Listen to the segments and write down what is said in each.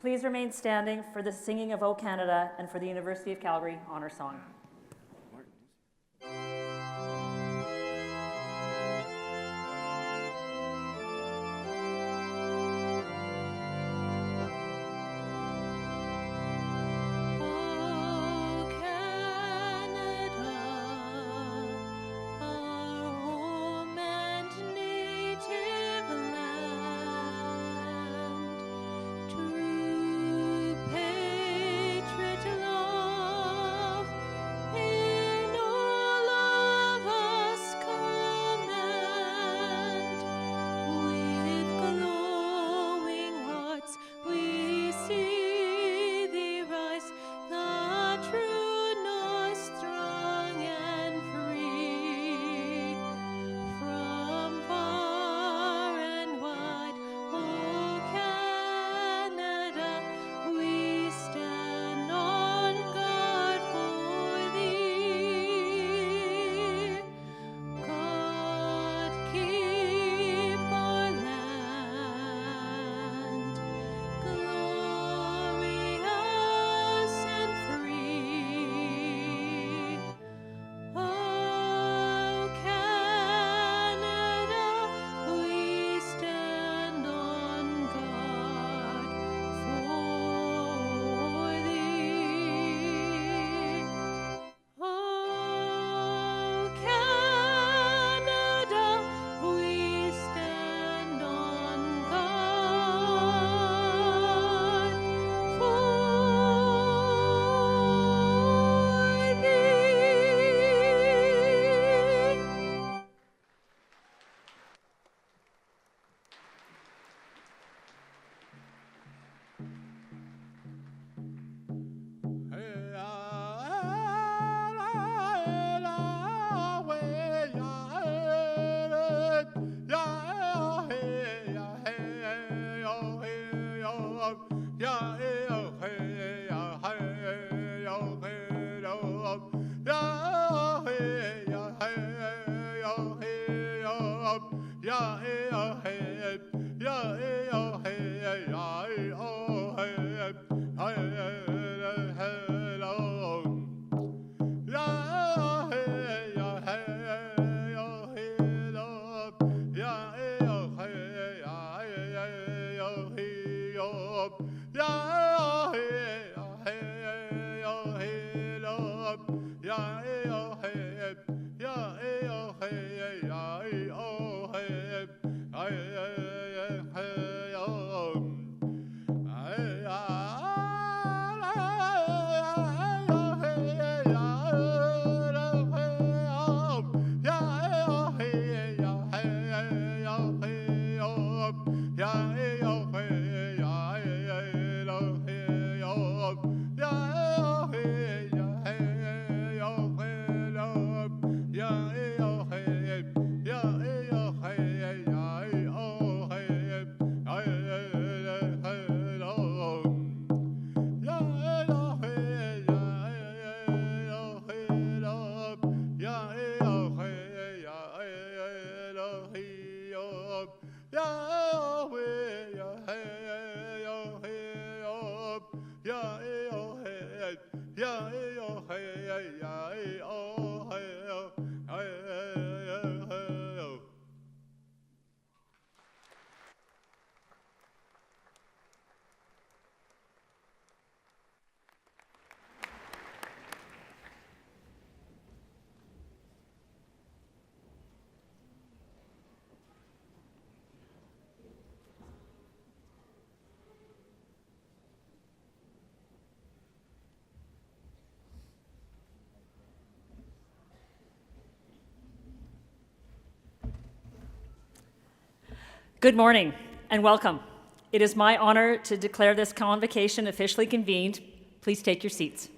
Please remain standing for the singing of O Canada and for the University of Calgary honor song. Good morning and welcome. It is my honor to declare this convocation officially convened. Please take your seats.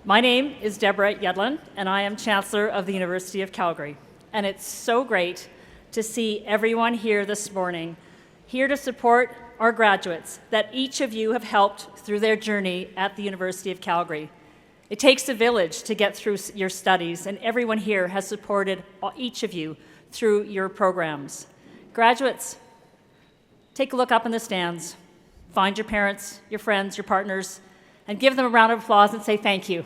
My name is Deborah Yedlin, and I am Chancellor of the University of Calgary. And it's so great to see everyone here this morning, here to support our graduates that each of you have helped through their journey at the University of Calgary. It takes a village to get through your studies, and everyone here has supported each of you through your programs. Graduates, take a look up in the stands. Find your parents, your friends, your partners, and give them a round of applause and say thank you.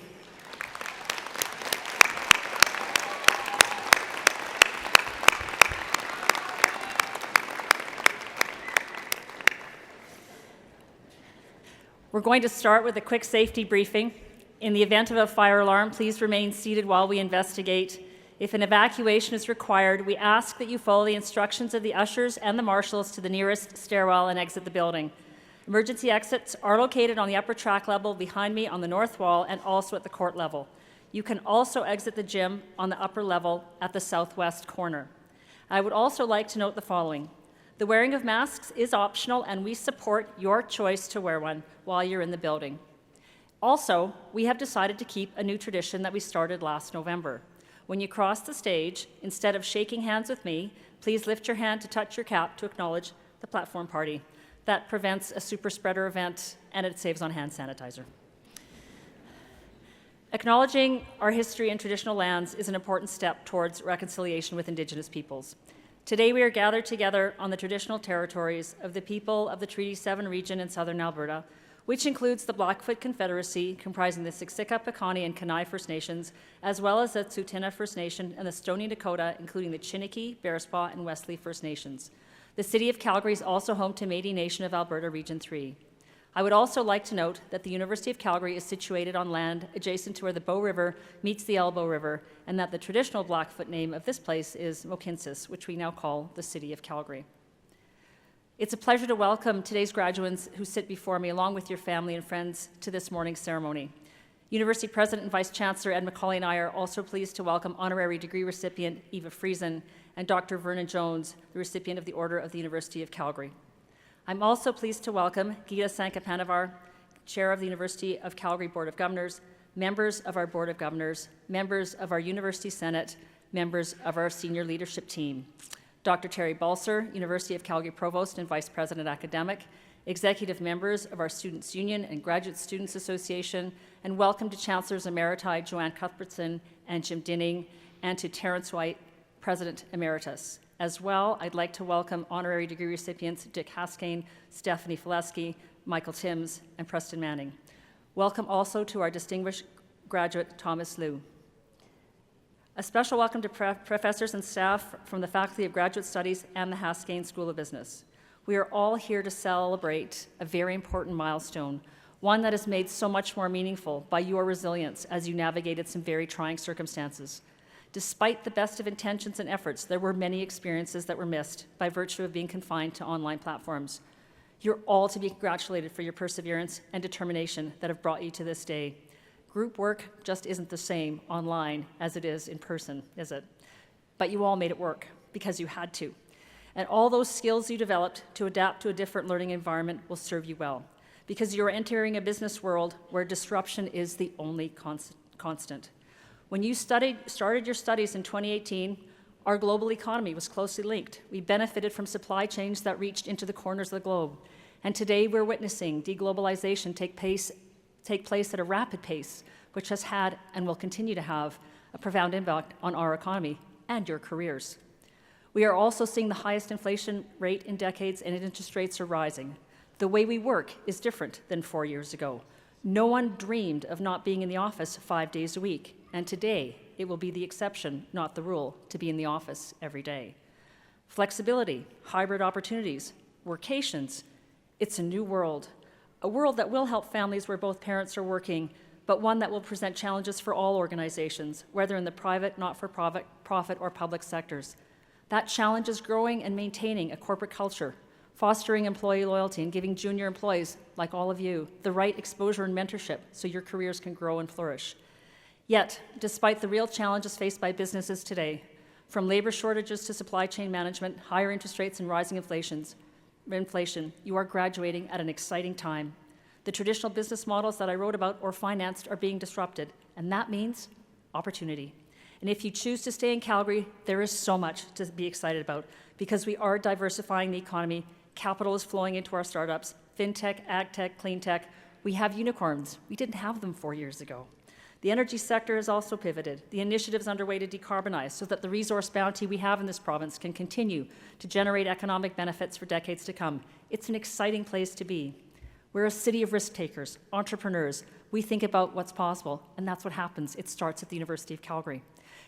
We're going to start with a quick safety briefing. In the event of a fire alarm, please remain seated while we investigate. If an evacuation is required, we ask that you follow the instructions of the ushers and the marshals to the nearest stairwell and exit the building. Emergency exits are located on the upper track level behind me on the north wall and also at the court level. You can also exit the gym on the upper level at the southwest corner. I would also like to note the following. The wearing of masks is optional, and we support your choice to wear one while you're in the building. Also, we have decided to keep a new tradition that we started last November. When you cross the stage, instead of shaking hands with me, please lift your hand to touch your cap to acknowledge the platform party. That prevents a super spreader event, and it saves on hand sanitizer. Acknowledging our history and traditional lands is an important step towards reconciliation with Indigenous peoples. Today we are gathered together on the traditional territories of the people of the Treaty 7 region in southern Alberta, which includes the Blackfoot Confederacy, comprising the Siksika, Piikani, and Kainai First Nations, as well as the Tsuut'ina First Nation and the Stoney Nakoda, including the Chiniki, Bearspaw, and Wesley First Nations. The City of Calgary is also home to Métis Nation of Alberta Region 3. I would also like to note that the University of Calgary is situated on land adjacent to where the Bow River meets the Elbow River, and that the traditional Blackfoot name of this place is Mohkinstsis, which we now call the City of Calgary. It's a pleasure to welcome today's graduates who sit before me, along with your family and friends, to this morning's ceremony. University President and Vice Chancellor Ed McCauley and I are also pleased to welcome honorary degree recipient Eva Friesen and Dr. Vernon Jones, the recipient of the Order of the University of Calgary. I'm also pleased to welcome Gita Sankapanavar, Chair of the University of Calgary Board of Governors, members of our Board of Governors, members of our University Senate, members of our senior leadership team. Dr. Terry Balser, University of Calgary Provost and Vice President Academic, executive members of our Students' Union and Graduate Students Association, and welcome to Chancellors Emeriti Joanne Cuthbertson and Jim Dinning, and to Terrence White, President Emeritus. As well, I'd like to welcome honorary degree recipients Dick Haskane, Stephanie Fileski, Michael Timms, and Preston Manning. Welcome also to our distinguished graduate, Thomas Liu. A special welcome to professors and staff from the Faculty of Graduate Studies and the Haskane School of Business. We are all here to celebrate a very important milestone, one that is made so much more meaningful by your resilience as you navigated some very trying circumstances. Despite the best of intentions and efforts, there were many experiences that were missed by virtue of being confined to online platforms. You're all to be congratulated for your perseverance and determination that have brought you to this day. Group work just isn't the same online as it is in person, is it? But you all made it work because you had to. And all those skills you developed to adapt to a different learning environment will serve you well, because you're entering a business world where disruption is the only constant. When you started your studies in 2018, our global economy was closely linked. We benefited from supply chains that reached into the corners of the globe. And today we're witnessing deglobalization take place at a rapid pace, which has had and will continue to have a profound impact on our economy and your careers. We are also seeing the highest inflation rate in decades, and interest rates are rising. The way we work is different than 4 years ago. No one dreamed of not being in the office 5 days a week, and today it will be the exception, not the rule, to be in the office every day. Flexibility, hybrid opportunities, workations, it's a new world. A world that will help families where both parents are working, but one that will present challenges for all organizations, whether in the private, not-for-profit, or public sectors. That challenge is growing and maintaining a corporate culture, fostering employee loyalty, and giving junior employees, like all of you, the right exposure and mentorship so your careers can grow and flourish. Yet, despite the real challenges faced by businesses today, from labor shortages to supply chain management, higher interest rates, and rising inflation, you are graduating at an exciting time. The traditional business models that I wrote about or financed are being disrupted, and that means opportunity. And if you choose to stay in Calgary, there is so much to be excited about, because we are diversifying the economy, capital is flowing into our startups, fintech, agtech, cleantech. We have unicorns. We didn't have them 4 years ago. The energy sector has also pivoted. The initiatives underway to decarbonize so that the resource bounty we have in this province can continue to generate economic benefits for decades to come. It's an exciting place to be. We're a city of risk takers, entrepreneurs. We think about what's possible, and that's what happens. It starts at the University of Calgary.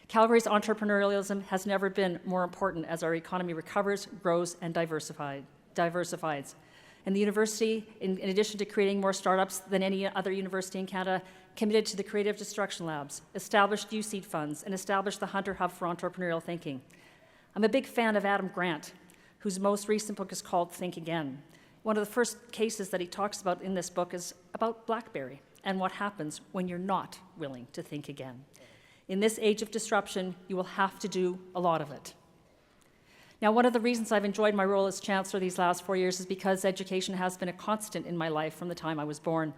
Calgary's entrepreneurialism has never been more important as our economy recovers, grows, and diversifies. And the university, in addition to creating more startups than any other university in Canada, committed to the Creative Destruction Labs, established USEED funds, and established the Hunter Hub for Entrepreneurial Thinking. I'm a big fan of Adam Grant, whose most recent book is called Think Again. One of the first cases that he talks about in this book is about BlackBerry and what happens when you're not willing to think again. In this age of disruption, you will have to do a lot of it. Now, one of the reasons I've enjoyed my role as Chancellor these last 4 years is because education has been a constant in my life from the time I was born.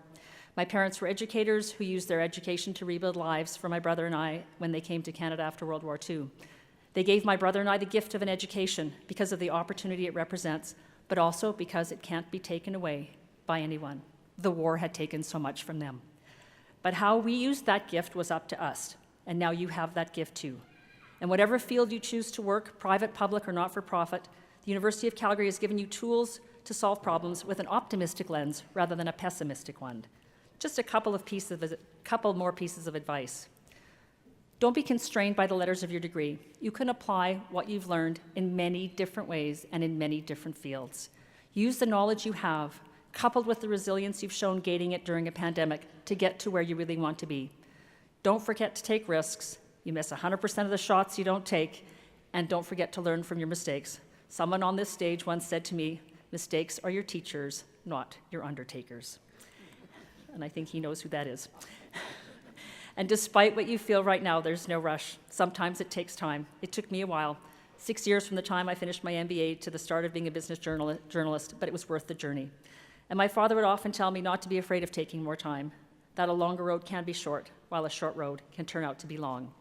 My parents were educators who used their education to rebuild lives for my brother and I when they came to Canada after World War II. They gave my brother and I the gift of an education because of the opportunity it represents, but also because it can't be taken away by anyone. The war had taken so much from them. But how we used that gift was up to us, and now you have that gift too. In whatever field you choose to work, private, public, or not-for-profit, the University of Calgary has given you tools to solve problems with an optimistic lens rather than a pessimistic one. Just a couple more pieces of advice. Don't be constrained by the letters of your degree. You can apply what you've learned in many different ways and in many different fields. Use the knowledge you have, coupled with the resilience you've shown gaining it during a pandemic, to get to where you really want to be. Don't forget to take risks. You miss 100% of the shots you don't take, and don't forget to learn from your mistakes. Someone on this stage once said to me, "Mistakes are your teachers, not your undertakers." And I think he knows who that is. And despite what you feel right now, there's no rush. Sometimes it takes time. It took me a while, 6 years from the time I finished my MBA to the start of being a business journalist, but it was worth the journey. And my father would often tell me not to be afraid of taking more time, that a longer road can be short, while a short road can turn out to be long.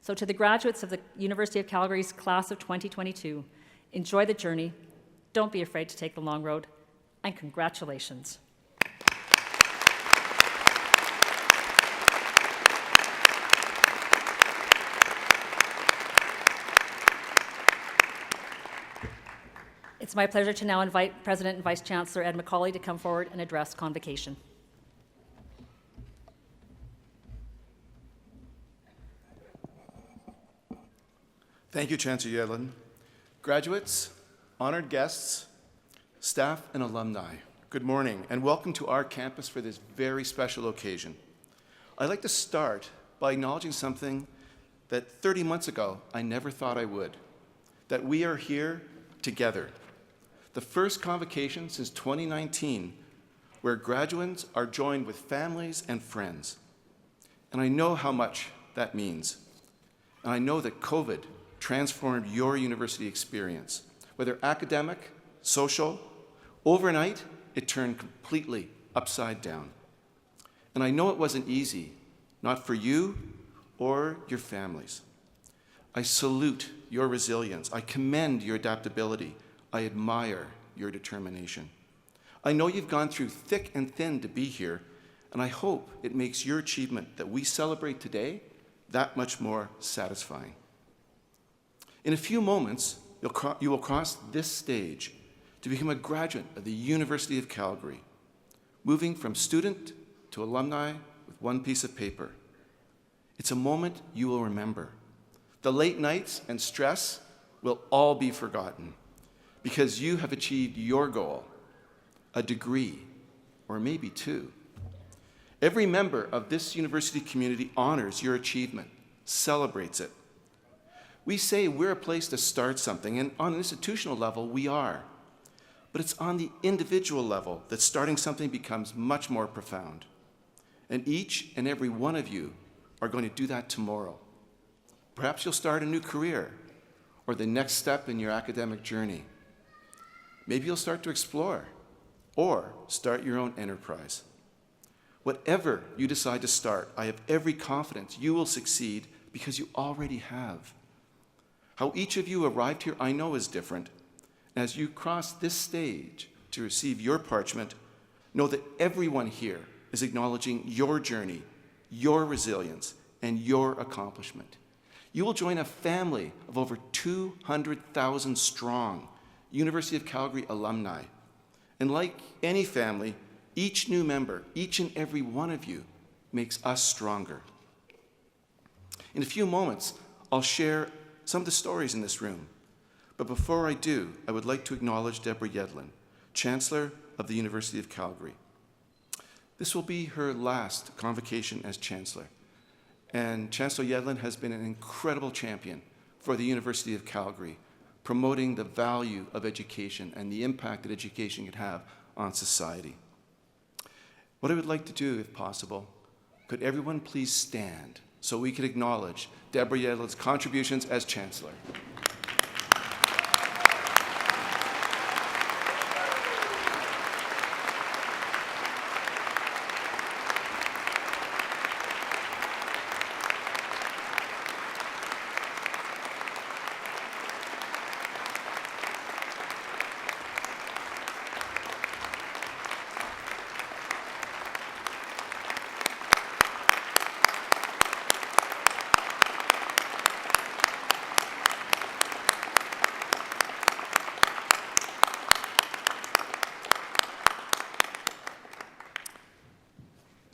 So to the graduates of the University of Calgary's class of 2022, enjoy the journey. Don't be afraid to take the long road. and congratulations. It's my pleasure to now invite President and Vice Chancellor Ed McCauley to come forward and address Convocation. Thank you, Chancellor Yedlin. Graduates, honored guests, staff, and alumni, good morning, and welcome to our campus for this very special occasion. I'd like to start by acknowledging something that 30 months ago I never thought I would, that we are here together. The first convocation since 2019 where graduates are joined with families and friends. And I know how much that means. And I know that COVID transformed your university experience, whether academic, social. Overnight, it turned completely upside down. And I know it wasn't easy, not for you or your families. I salute your resilience. I commend your adaptability. I admire your determination. I know you've gone through thick and thin to be here, and I hope it makes your achievement that we celebrate today that much more satisfying. In a few moments, you will cross this stage to become a graduate of the University of Calgary, moving from student to alumni with one piece of paper. It's a moment you will remember. The late nights and stress will all be forgotten because you have achieved your goal, a degree, or maybe two. Every member of this university community honors your achievement, celebrates it. We say we're a place to start something, and on an institutional level, we are. But it's on the individual level that starting something becomes much more profound. And each and every one of you are going to do that tomorrow. Perhaps you'll start a new career or the next step in your academic journey. Maybe you'll start to explore or start your own enterprise. Whatever you decide to start, I have every confidence you will succeed because you already have. How each of you arrived here, I know, is different. As you cross this stage to receive your parchment, know that everyone here is acknowledging your journey, your resilience, and your accomplishment. You will join a family of over 200,000 strong University of Calgary alumni. And like any family, each new member, each and every one of you, makes us stronger. In a few moments, I'll share some of the stories in this room. But before I do, I would like to acknowledge Deborah Yedlin, Chancellor of the University of Calgary. This will be her last convocation as Chancellor. And Chancellor Yedlin has been an incredible champion for the University of Calgary, promoting the value of education and the impact that education can have on society. What I would like to do, if possible, could everyone please stand so we can acknowledge Deborah Yedlin's contributions as Chancellor.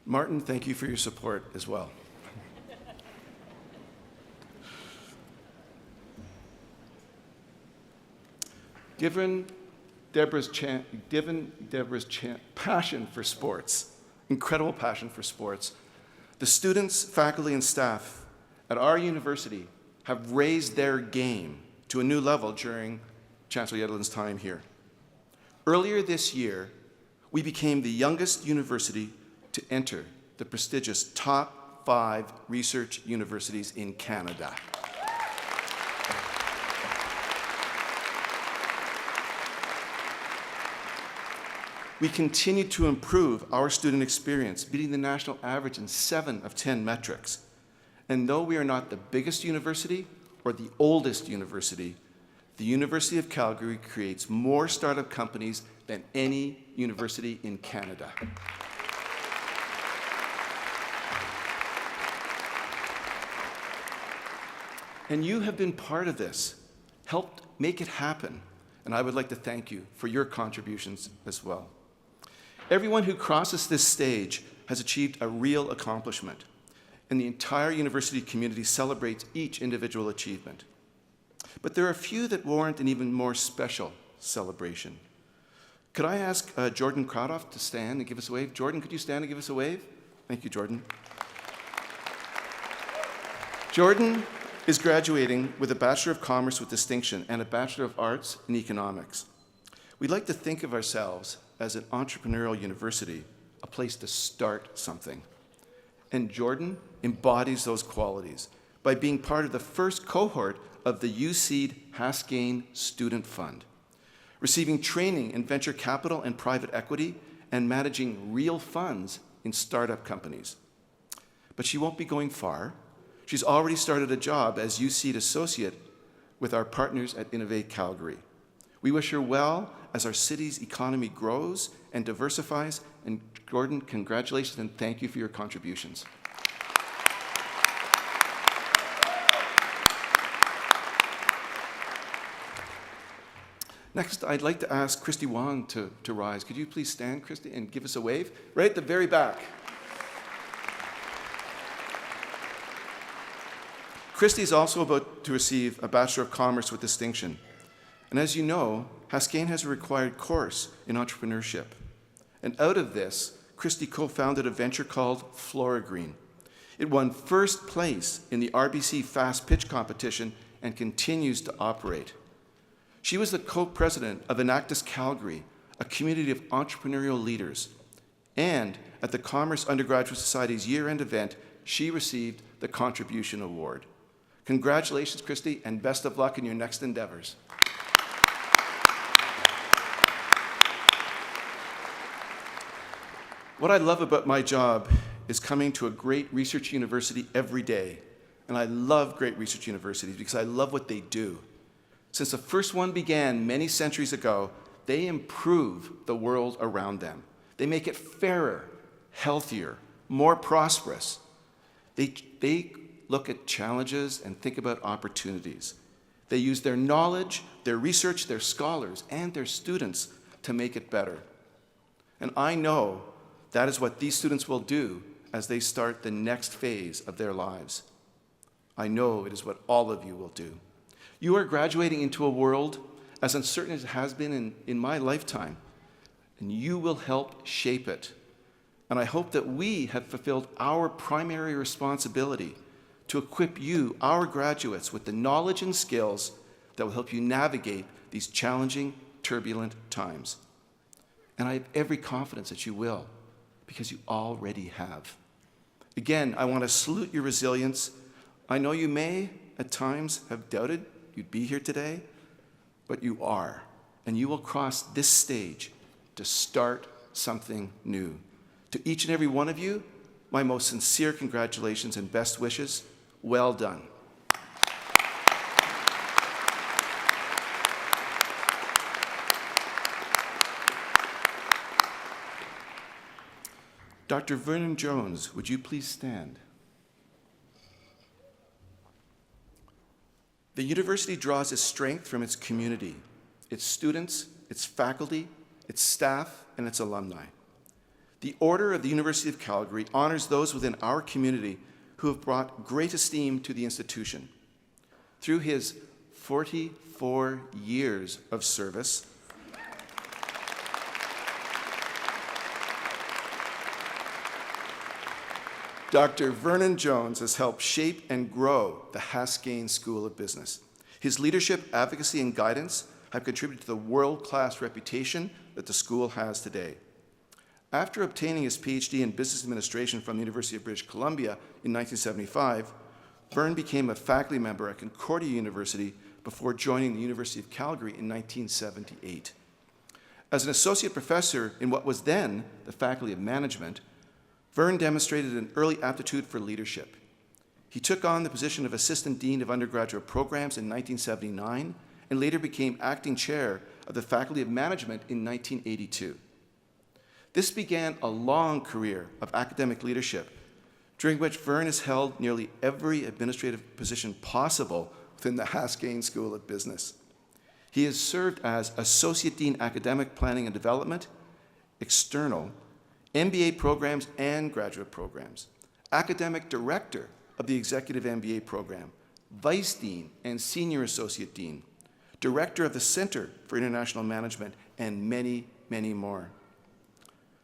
Martin, thank you for your support as well. Given Deborah's passion for sports, incredible passion for sports, the students, faculty, and staff at our university have raised their game to a new level during Chancellor Yedlin's time here. Earlier this year, we became the youngest university to enter the prestigious top 5 research universities in Canada. We continue to improve our student experience, beating the national average in 7 of 10 metrics. And though we are not the biggest university or the oldest university, the University of Calgary creates more startup companies than any university in Canada. And you have been part of this, helped make it happen, and I would like to thank you for your contributions as well. Everyone who crosses this stage has achieved a real accomplishment, and the entire university community celebrates each individual achievement. But there are a few that warrant an even more special celebration. Could I ask Jordan Crowdoff to stand and give us a wave? Jordan, could you stand and give us a wave? Thank you, Jordan. Jordan is graduating with a Bachelor of Commerce with distinction and a Bachelor of Arts in Economics. We'd like to think of ourselves as an entrepreneurial university, a place to start something. And Jordan embodies those qualities by being part of the first cohort of the UCED Haskayne Student Fund, receiving training in venture capital and private equity and managing real funds in startup companies. But she won't be going far. She's already started a job as UCED associate with our partners at Innovate Calgary. We wish her well as our city's economy grows and diversifies. And Jordan, congratulations and thank you for your contributions. Next, I'd like to ask Christy Wong to rise. Could you please stand, Christy, and give us a wave? Right at the very back. Christy is also about to receive a Bachelor of Commerce with distinction. And as you know, Haskayne has a required course in entrepreneurship. And out of this, Christy co-founded a venture called FloraGreen. It won first place in the RBC Fast Pitch competition and continues to operate. She was the co-president of Enactus Calgary, a community of entrepreneurial leaders. And at the Commerce Undergraduate Society's year-end event, she received the Contribution Award. Congratulations, Christy, and best of luck in your next endeavors. What I love about my job is coming to a great research university every day. And I love great research universities because I love what they do. Since the first one began many centuries ago, they improve the world around them. They make it fairer, healthier, more prosperous. They look at challenges and think about opportunities. They use their knowledge, their research, their scholars, and their students to make it better. And I know that is what these students will do as they start the next phase of their lives. I know it is what all of you will do. You are graduating into a world as uncertain as it has been in my lifetime, and you will help shape it. And I hope that we have fulfilled our primary responsibility to equip you, our graduates, with the knowledge and skills that will help you navigate these challenging, turbulent times. And I have every confidence that you will, because you already have. Again, I want to salute your resilience. I know you may, at times, have doubted you'd be here today, but you are, and you will cross this stage to start something new. To each and every one of you, my most sincere congratulations and best wishes. Well done. Dr. Vernon Jones, would you please stand? The university draws its strength from its community, its students, its faculty, its staff, and its alumni. The Order of the University of Calgary honors those within our community who have brought great esteem to the institution. Through his 44 years of service, Dr. Vernon Jones has helped shape and grow the Haskayne School of Business. His leadership, advocacy, and guidance have contributed to the world-class reputation that the school has today. After obtaining his PhD in Business Administration from the University of British Columbia in 1975, Vern became a faculty member at Concordia University before joining the University of Calgary in 1978. As an associate professor in what was then the Faculty of Management, Vern demonstrated an early aptitude for leadership. He took on the position of Assistant Dean of Undergraduate Programs in 1979 and later became acting chair of the Faculty of Management in 1982. This began a long career of academic leadership, during which Vern has held nearly every administrative position possible within the Haskayne School of Business. He has served as Associate Dean Academic Planning and Development, External, MBA programs and graduate programs, Academic Director of the Executive MBA program, Vice Dean and Senior Associate Dean, Director of the Center for International Management, and many, many more.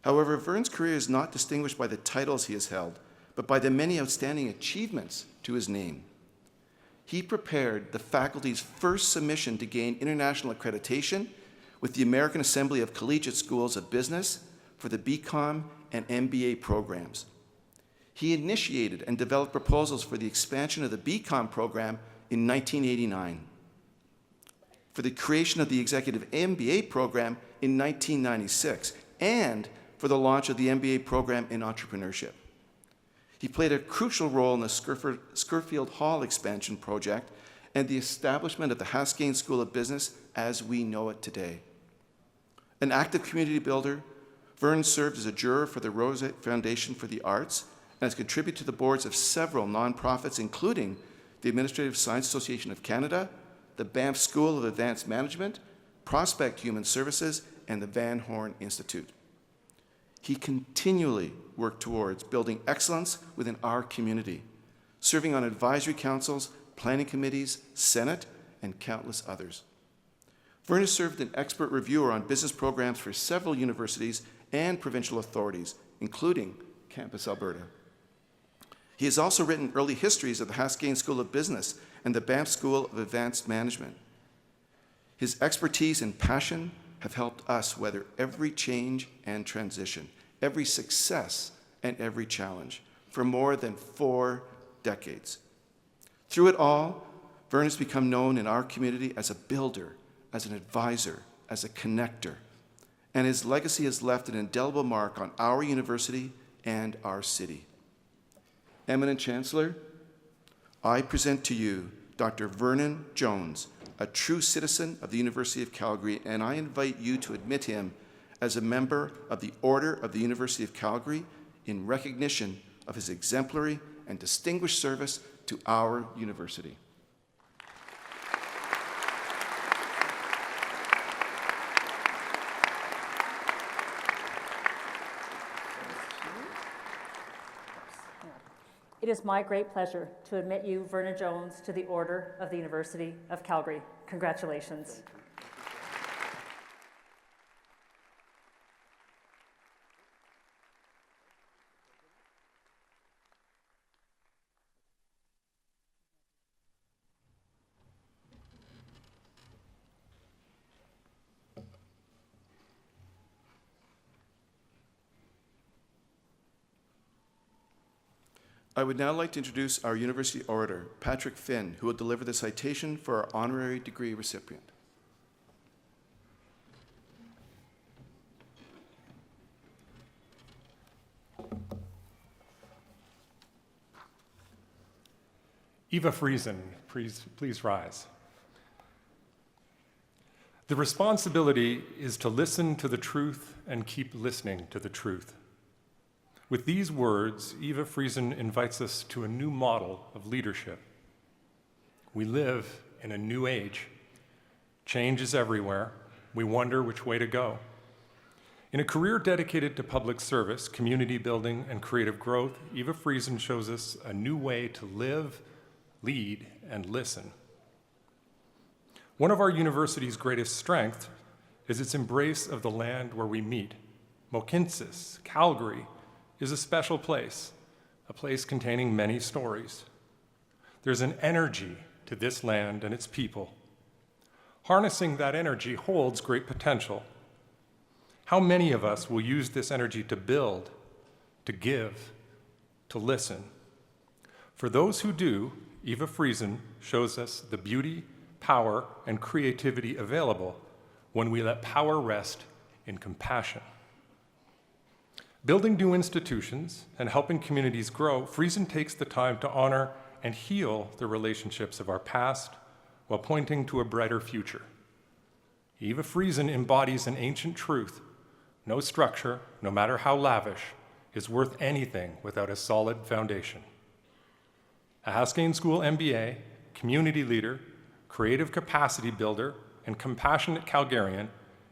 However, Vern's career is not distinguished by the titles he has held, but by the many outstanding achievements to his name. He prepared the faculty's first submission to gain international accreditation with the American Assembly of Collegiate Schools of Business for the BCom and MBA programs. He initiated and developed proposals for the expansion of the BCom program in 1989, for the creation of the Executive MBA program in 1996, and for the launch of the MBA program in entrepreneurship. He played a crucial role in the Scurfield Hall expansion project and the establishment of the Haskayne School of Business as we know it today. An active community builder, Vern served as a juror for the Rosette Foundation for the Arts and has contributed to the boards of several nonprofits, including the Administrative Science Association of Canada, the Banff School of Advanced Management, Prospect Human Services, and the Van Horn Institute. He continually worked towards building excellence within our community, serving on advisory councils, planning committees, Senate, and countless others. Vern has served as an expert reviewer on business programs for several universities and provincial authorities, including Campus Alberta. He has also written early histories of the Haskayne School of Business and the Banff School of Advanced Management. His expertise and passion have helped us weather every change and transition, every success and every challenge for more than 4 decades. Through it all, Vern has become known in our community as a builder, as an advisor, as a connector, and his legacy has left an indelible mark on our university and our city. Eminent Chancellor, I present to you Dr. Vernon Jones, a true citizen of the University of Calgary, and I invite you to admit him as a member of the Order of the University of Calgary in recognition of his exemplary and distinguished service to our university. It is my great pleasure to admit you, Vernon Jones, to the Order of the University of Calgary. Congratulations. I would now like to introduce our University Orator, Patrick Finn, who will deliver the citation for our honorary degree recipient. Eva Friesen, please rise. The responsibility is to listen to the truth and keep listening to the truth. With these words, Eva Friesen invites us to a new model of leadership. We live in a new age. Change is everywhere. We wonder which way to go. In a career dedicated to public service, community building, and creative growth, Eva Friesen shows us a new way to live, lead, and listen. One of our university's greatest strengths is its embrace of the land where we meet. Mohkinstsis, Calgary, is a special place, a place containing many stories. There's an energy to this land and its people. Harnessing that energy holds great potential. How many of us will use this energy to build, to give, to listen? For those who do, Eva Friesen shows us the beauty, power, and creativity available when we let power rest in compassion. Building new institutions and helping communities grow, Friesen takes the time to honor and heal the relationships of our past, while pointing to a brighter future. Eva Friesen embodies an ancient truth: no structure, no matter how lavish, is worth anything without a solid foundation. A Haskayne School MBA, community leader, creative capacity builder, and compassionate Calgarian,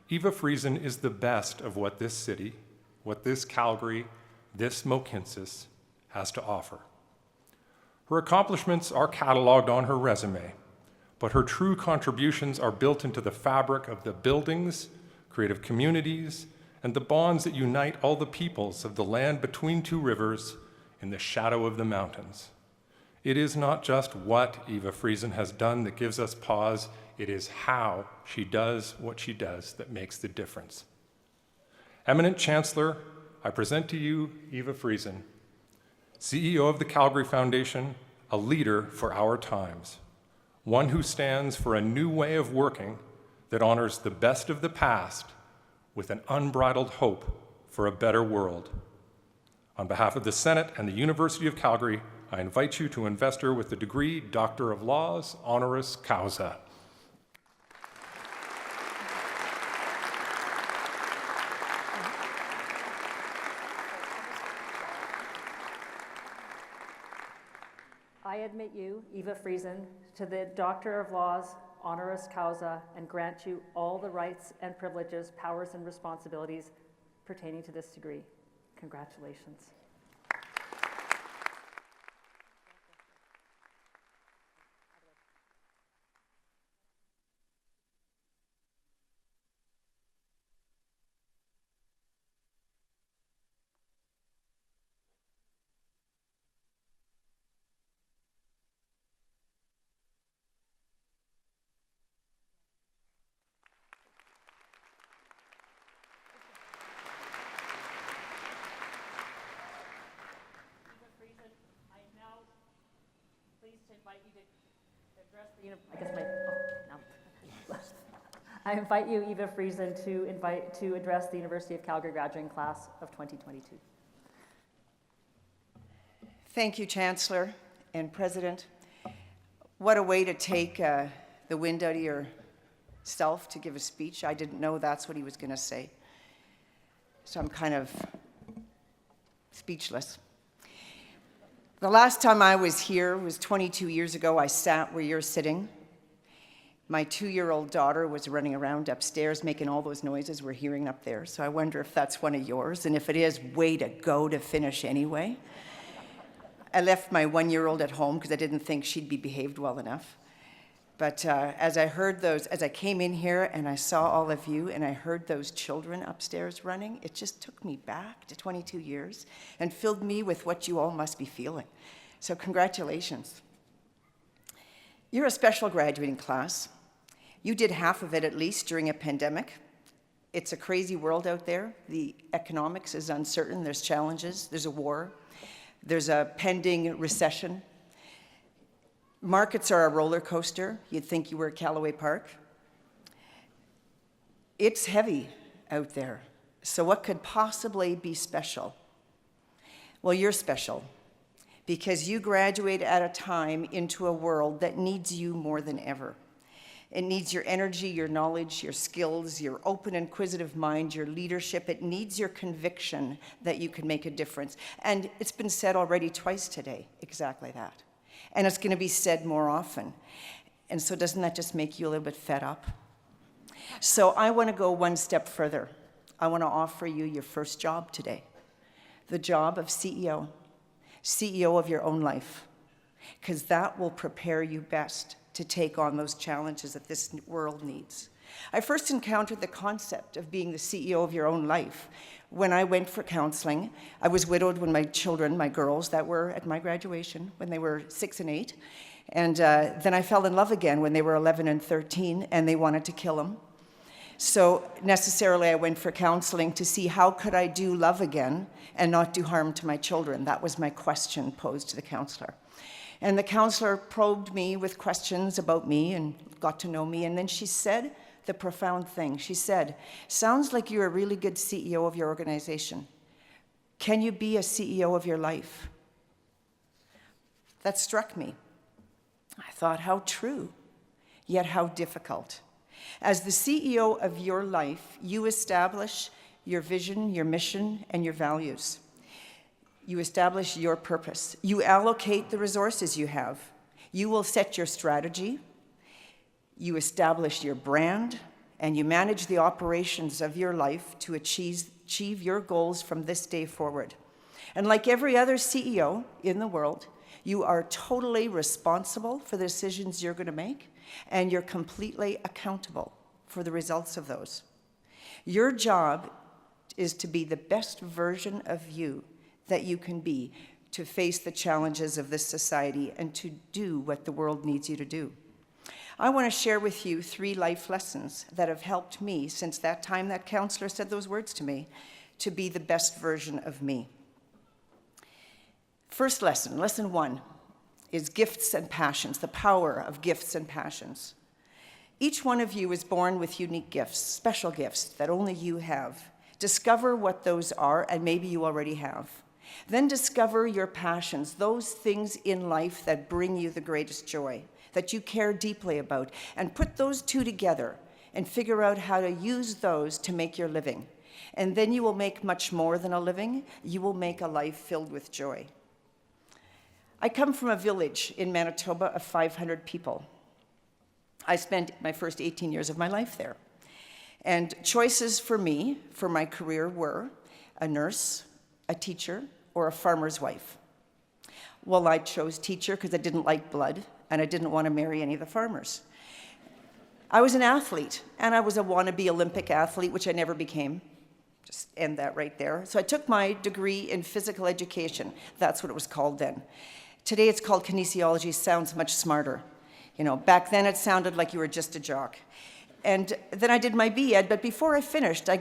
Eva Friesen is the best of what this city, what this Calgary, this Mohkinstsis has to offer. Her accomplishments are cataloged on her resume, but her true contributions are built into the fabric of the buildings, creative communities, and the bonds that unite all the peoples of the land between two rivers in the shadow of the mountains. It is not just what Eva Friesen has done that gives us pause, it is how she does what she does that makes the difference. Eminent Chancellor, I present to you Eva Friesen, CEO of the Calgary Foundation, a leader for our times, one who stands for a new way of working that honors the best of the past with an unbridled hope for a better world. On behalf of the Senate and the University of Calgary, I invite you to invest her with the degree Doctor of Laws, honoris causa. I admit you, Eva Friesen, to the Doctor of Laws, honoris causa, and grant you all the rights and privileges, powers, and responsibilities pertaining to this degree. Congratulations. I invite you, Eva Friesen, to address the University of Calgary graduating class of 2022. Thank you, Chancellor and President. What a way to take the wind out of yourself to give a speech. I didn't know that's what he was going to say. So I'm kind of speechless. The last time I was here was 22 years ago. I sat where you're sitting. My 2-year-old daughter was running around upstairs making all those noises we're hearing up there. So I wonder if that's one of yours. And if it is, way to go to finish anyway. I left my 1-year-old at home because I didn't think she'd be behaved well enough. But as I came in here and I saw all of you and I heard those children upstairs running, it just took me back to 22 years and filled me with what you all must be feeling. So congratulations. You're a special graduating class. You did half of it at least during a pandemic. It's a crazy world out there. The economics is uncertain. There's challenges. There's a war. There's a pending recession. Markets are a roller coaster. You'd think you were at Callaway Park. It's heavy out there. So what could possibly be special? Well, you're special because you graduate at a time into a world that needs you more than ever. It needs your energy, your knowledge, your skills, your open, inquisitive mind, your leadership. It needs your conviction that you can make a difference. And it's been said already twice today, exactly that. And it's going to be said more often. And so doesn't that just make you a little bit fed up? So I want to go one step further. I want to offer you your first job today, the job of CEO of your own life, because that will prepare you best to take on those challenges that this world needs. I first encountered the concept of being the CEO of your own life when I went for counseling. I was widowed when my children, my girls that were at my graduation, when they were 6 and 8. And then I fell in love again when they were 11 and 13, and they wanted to kill them. So necessarily I went for counseling to see how could I do love again and not do harm to my children. That was my question posed to the counselor. And the counselor probed me with questions about me and got to know me. And then she said the profound thing. She said, "Sounds like you're a really good CEO of your organization. Can you be a CEO of your life?" That struck me. I thought, how true. yet how difficult. As the CEO of your life, you establish your vision, your mission, and your values. You establish your purpose. You allocate the resources you have. You will set your strategy. You establish your brand, and you manage the operations of your life to achieve your goals from this day forward. And like every other CEO in the world, you are totally responsible for the decisions you're going to make, and you're completely accountable for the results of those. Your job is to be the best version of you that you can be, to face the challenges of this society and to do what the world needs you to do. I want to share with you 3 life lessons that have helped me since that time that counselor said those words to me, to be the best version of me. First lesson, lesson 1, is gifts and passions, the power of gifts and passions. Each one of you is born with unique gifts, special gifts that only you have. Discover what those are, and maybe you already have. Then discover your passions, those things in life that bring you the greatest joy, that you care deeply about, and put those 2 together and figure out how to use those to make your living. And then you will make much more than a living. You will make a life filled with joy. I come from a village in Manitoba of 500 people. I spent my first 18 years of my life there. And choices for me, for my career, were a nurse, a teacher, or a farmer's wife. Well, I chose teacher because I didn't like blood, and I didn't want to marry any of the farmers. I was an athlete, and I was a wannabe Olympic athlete, which I never became. Just end that right there. So I took my degree in physical education. That's what it was called then. Today it's called kinesiology. Sounds much smarter. You know, back then it sounded like you were just a jock. And then I did my B.Ed, but before I finished, I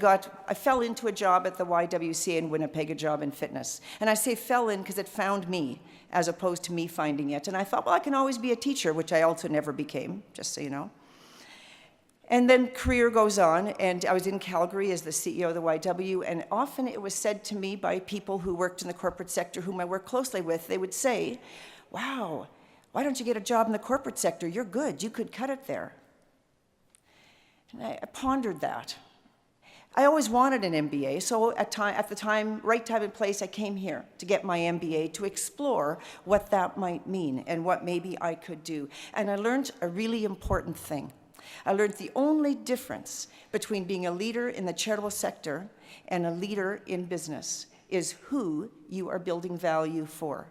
fell into a job at the YWCA in Winnipeg, a job in fitness. And I say fell in because it found me, as opposed to me finding it. And I thought, well, I can always be a teacher, which I also never became, just so you know. And then career goes on, and I was in Calgary as the CEO of the YW, and often it was said to me by people who worked in the corporate sector, whom I work closely with, they would say, wow, why don't you get a job in the corporate sector? You're good, you could cut it there. And I pondered that. I always wanted an MBA, so at the time, right time and place, I came here to get my MBA, to explore what that might mean and what maybe I could do. And I learned a really important thing. I learned the only difference between being a leader in the charitable sector and a leader in business is who you are building value for.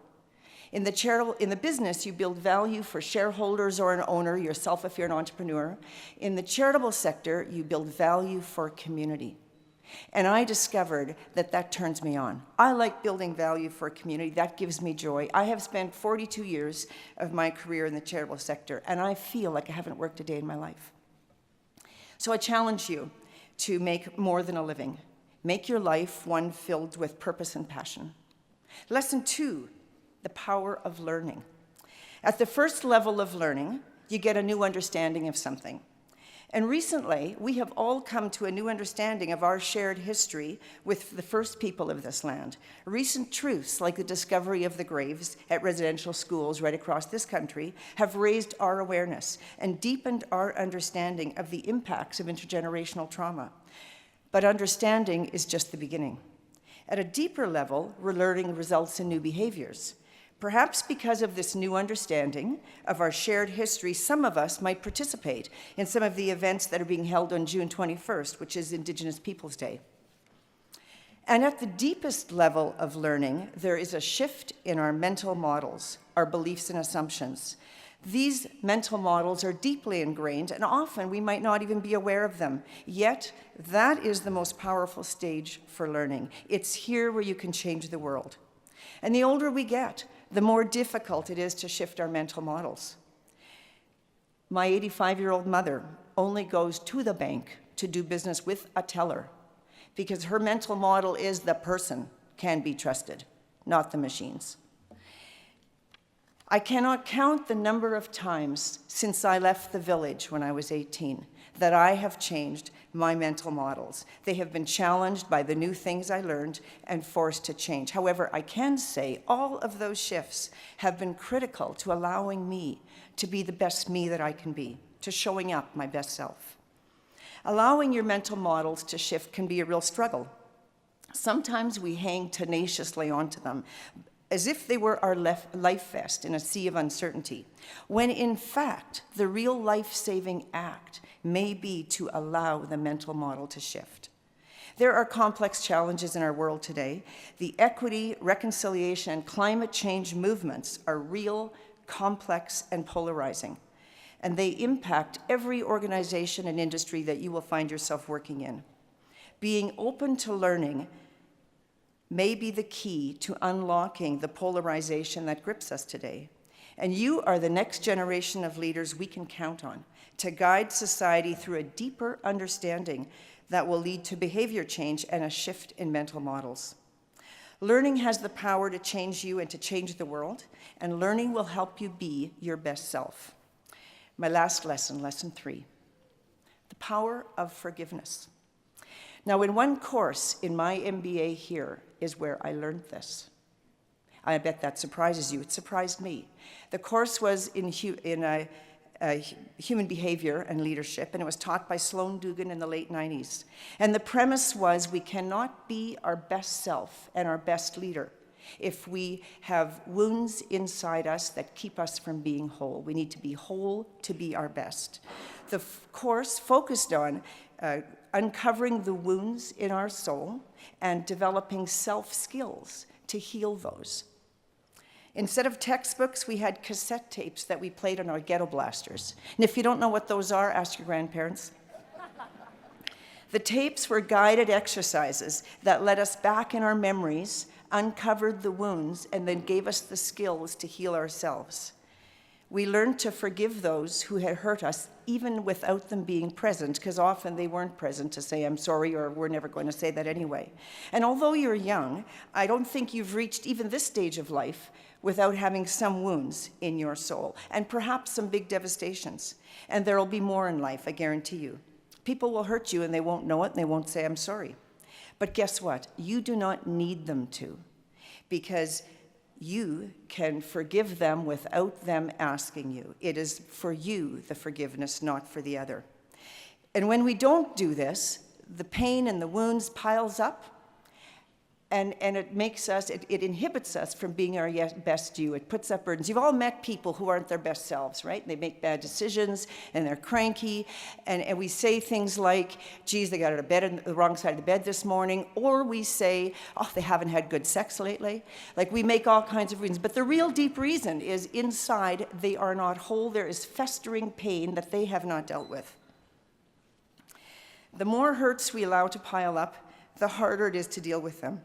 In the business, you build value for shareholders or an owner, yourself if you're an entrepreneur. In the charitable sector, you build value for community. And I discovered that that turns me on. I like building value for a community. That gives me joy. I have spent 42 years of my career in the charitable sector, and I feel like I haven't worked a day in my life. So I challenge you to make more than a living. Make your life one filled with purpose and passion. Lesson 2, the power of learning. At the first level of learning, you get a new understanding of something. And recently, we have all come to a new understanding of our shared history with the first people of this land. Recent truths, like the discovery of the graves at residential schools right across this country, have raised our awareness and deepened our understanding of the impacts of intergenerational trauma. But understanding is just the beginning. At a deeper level, we're learning results in new behaviors. Perhaps because of this new understanding of our shared history, some of us might participate in some of the events that are being held on June 21st, which is Indigenous Peoples Day. And at the deepest level of learning, there is a shift in our mental models, our beliefs and assumptions. These mental models are deeply ingrained, and often we might not even be aware of them. Yet, that is the most powerful stage for learning. It's here where you can change the world. And the older we get, the more difficult it is to shift our mental models. My 85-year-old mother only goes to the bank to do business with a teller because her mental model is the person can be trusted, not the machines. I cannot count the number of times since I left the village when I was 18 that I have changed my mental models. They have been challenged by the new things I learned and forced to change. However, I can say all of those shifts have been critical to allowing me to be the best me that I can be. to showing up my best self. Allowing your mental models to shift can be a real struggle. Sometimes we hang tenaciously onto them as if they were our life vest in a sea of uncertainty, when in fact, the real life-saving act may be to allow the mental model to shift. There are complex challenges in our world today. The equity, reconciliation, and climate change movements are real, complex, and polarizing, and they impact every organization and industry that you will find yourself working in. Being open to learning may be the key to unlocking the polarization that grips us today. And you are the next generation of leaders we can count on to guide society through a deeper understanding that will lead to behavior change and a shift in mental models. Learning has the power to change you and to change the world, and learning will help you be your best self. My last lesson, lesson 3, the power of forgiveness. Now, in one course in my MBA here is where I learned this. I bet that surprises you. It surprised me. The course was in human behavior and leadership, and it was taught by Sloan Dugan in the late 90s. And the premise was we cannot be our best self and our best leader if we have wounds inside us that keep us from being whole. We need to be whole to be our best. The course focused on uncovering the wounds in our soul and developing self-skills to heal those. Instead of textbooks, we had cassette tapes that we played on our ghetto blasters. And if you don't know what those are, ask your grandparents. The tapes were guided exercises that led us back in our memories, uncovered the wounds, and then gave us the skills to heal ourselves. We learned to forgive those who had hurt us, even without them being present, because often they weren't present to say, I'm sorry, or we're never going to say that anyway. And although you're young, I don't think you've reached even this stage of life without having some wounds in your soul, and perhaps some big devastations. And there'll be more in life, I guarantee you. People will hurt you and they won't know it and they won't say, I'm sorry. But guess what? You do not need them to, because you can forgive them without them asking you. It is for you, the forgiveness, not for the other. And when we don't do this, the pain and the wounds piles up, and it makes us, it inhibits us from being our best you. It puts up burdens. You've all met people who aren't their best selves, right? They make bad decisions, and they're cranky, and we say things like, geez, they got out of bed on the wrong side of the bed this morning, or we say, oh, they haven't had good sex lately. Like, we make all kinds of reasons, but the real deep reason is inside they are not whole. There is festering pain that they have not dealt with. The more hurts we allow to pile up, the harder it is to deal with them.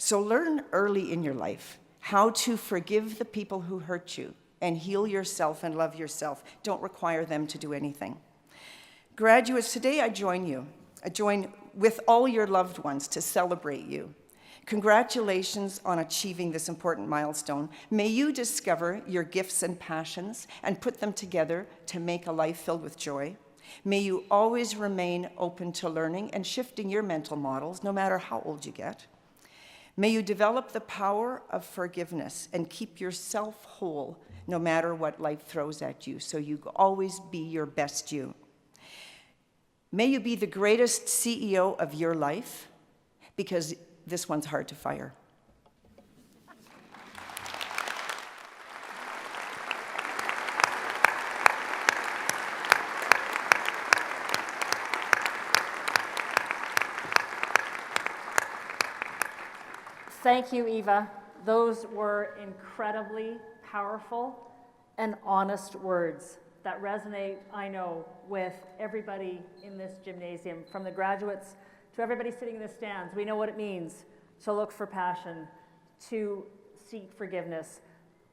So learn early in your life how to forgive the people who hurt you and heal yourself and love yourself. Don't require them to do anything. Graduates, today I join you. I join with all your loved ones to celebrate you. Congratulations on achieving this important milestone. May you discover your gifts and passions and put them together to make a life filled with joy. May you always remain open to learning and shifting your mental models, no matter how old you get. May you develop the power of forgiveness and keep yourself whole no matter what life throws at you, so you always be your best you. May you be the greatest CEO of your life, because this one's hard to fire. Thank you, Eva. Those were incredibly powerful and honest words that resonate, I know, with everybody in this gymnasium, from the graduates to everybody sitting in the stands. We know what it means to look for passion, to seek forgiveness.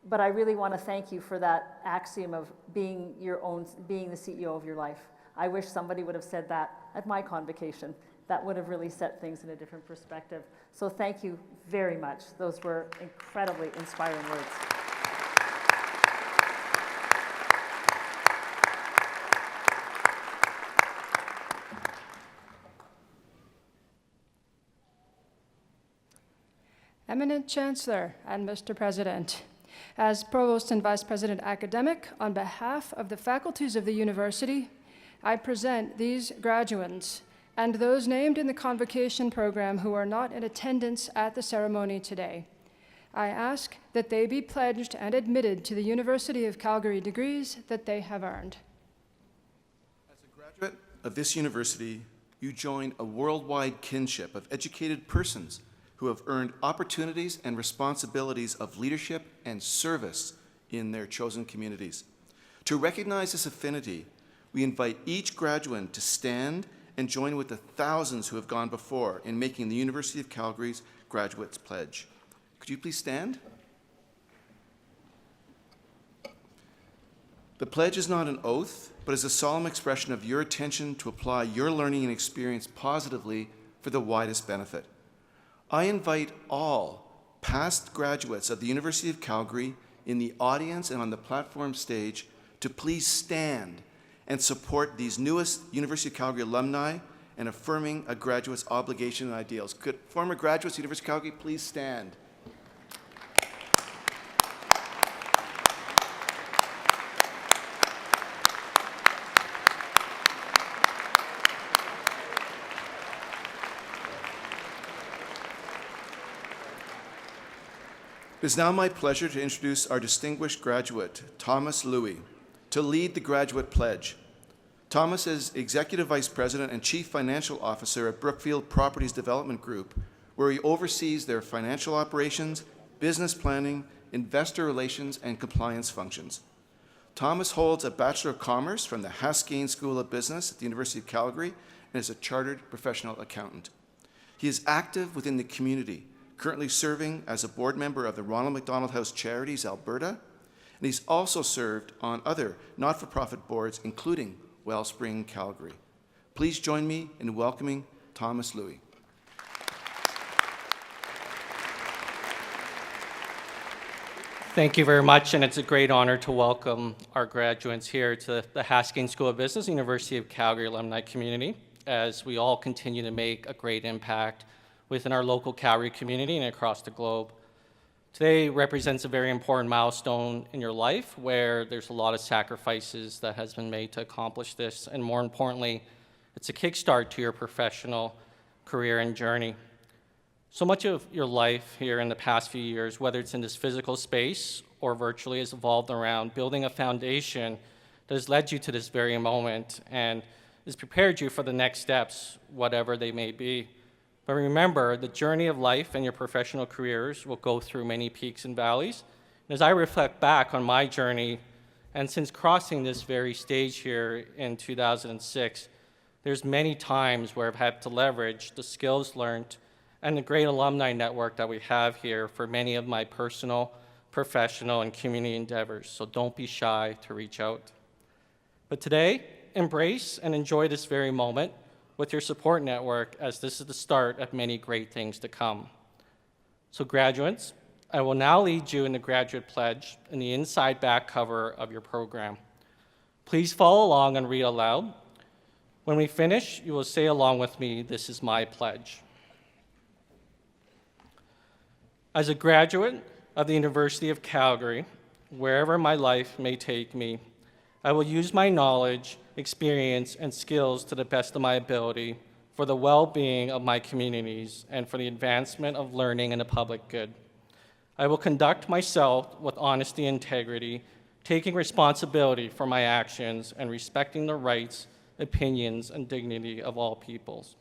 But I really want to thank you for that axiom of being the CEO of your life. I wish somebody would have said that at my convocation. That would have really set things in a different perspective. So thank you very much. Those were incredibly inspiring words. Eminent Chancellor and Mr. President, As Provost and Vice President Academic, on behalf of the faculties of the university, I present these graduates and those named in the Convocation program who are not in attendance at the ceremony today. I ask that they be pledged and admitted to the University of Calgary degrees that they have earned. As a graduate of this university, you join a worldwide kinship of educated persons who have earned opportunities and responsibilities of leadership and service in their chosen communities. To recognize this affinity, we invite each graduate to stand and join with the thousands who have gone before in making the University of Calgary's Graduates Pledge. Could you please stand? The pledge is not an oath, but is a solemn expression of your intention to apply your learning and experience positively for the widest benefit. I invite all past graduates of the University of Calgary in the audience and on the platform stage to please stand and support these newest University of Calgary alumni and affirming a graduate's obligation and ideals. Could former graduates of the University of Calgary please stand? It is now my pleasure to introduce our distinguished graduate, Thomas Louie, to lead the Graduate Pledge. Thomas is Executive Vice President and Chief Financial Officer at Brookfield Properties Development Group, where he oversees their financial operations, business planning, investor relations, and compliance functions. Thomas holds a Bachelor of Commerce from the Haskayne School of Business at the University of Calgary and is a chartered professional accountant. He is active within the community, currently serving as a board member of the Ronald McDonald House Charities Alberta, and he's also served on other not-for-profit boards, including Wellspring Calgary. Please join me in welcoming Thomas Louie. Thank you very much, and it's a great honor to welcome our graduates here to the Haskayne School of Business, University of Calgary alumni community, as we all continue to make a great impact within our local Calgary community and across the globe. Today represents a very important milestone in your life where there's a lot of sacrifices that has been made to accomplish this, and more importantly, it's a kickstart to your professional career and journey. So much of your life here in the past few years, whether it's in this physical space or virtually, has evolved around building a foundation that has led you to this very moment and has prepared you for the next steps, whatever they may be. But remember, the journey of life and your professional careers will go through many peaks and valleys. And as I reflect back on my journey, and since crossing this very stage here in 2006, there's many times where I've had to leverage the skills learned and the great alumni network that we have here for many of my personal, professional, and community endeavors. So don't be shy to reach out. But today, embrace and enjoy this very moment with your support network, as this is the start of many great things to come. So graduates, I will now lead you in the Graduate Pledge in the inside back cover of your program. Please follow along and read aloud. When we finish, you will say along with me, "This is my pledge." As a graduate of the University of Calgary, wherever my life may take me, I will use my knowledge, experience, and skills to the best of my ability for the well-being of my communities and for the advancement of learning and the public good. I will conduct myself with honesty and integrity, taking responsibility for my actions and respecting the rights, opinions, and dignity of all peoples.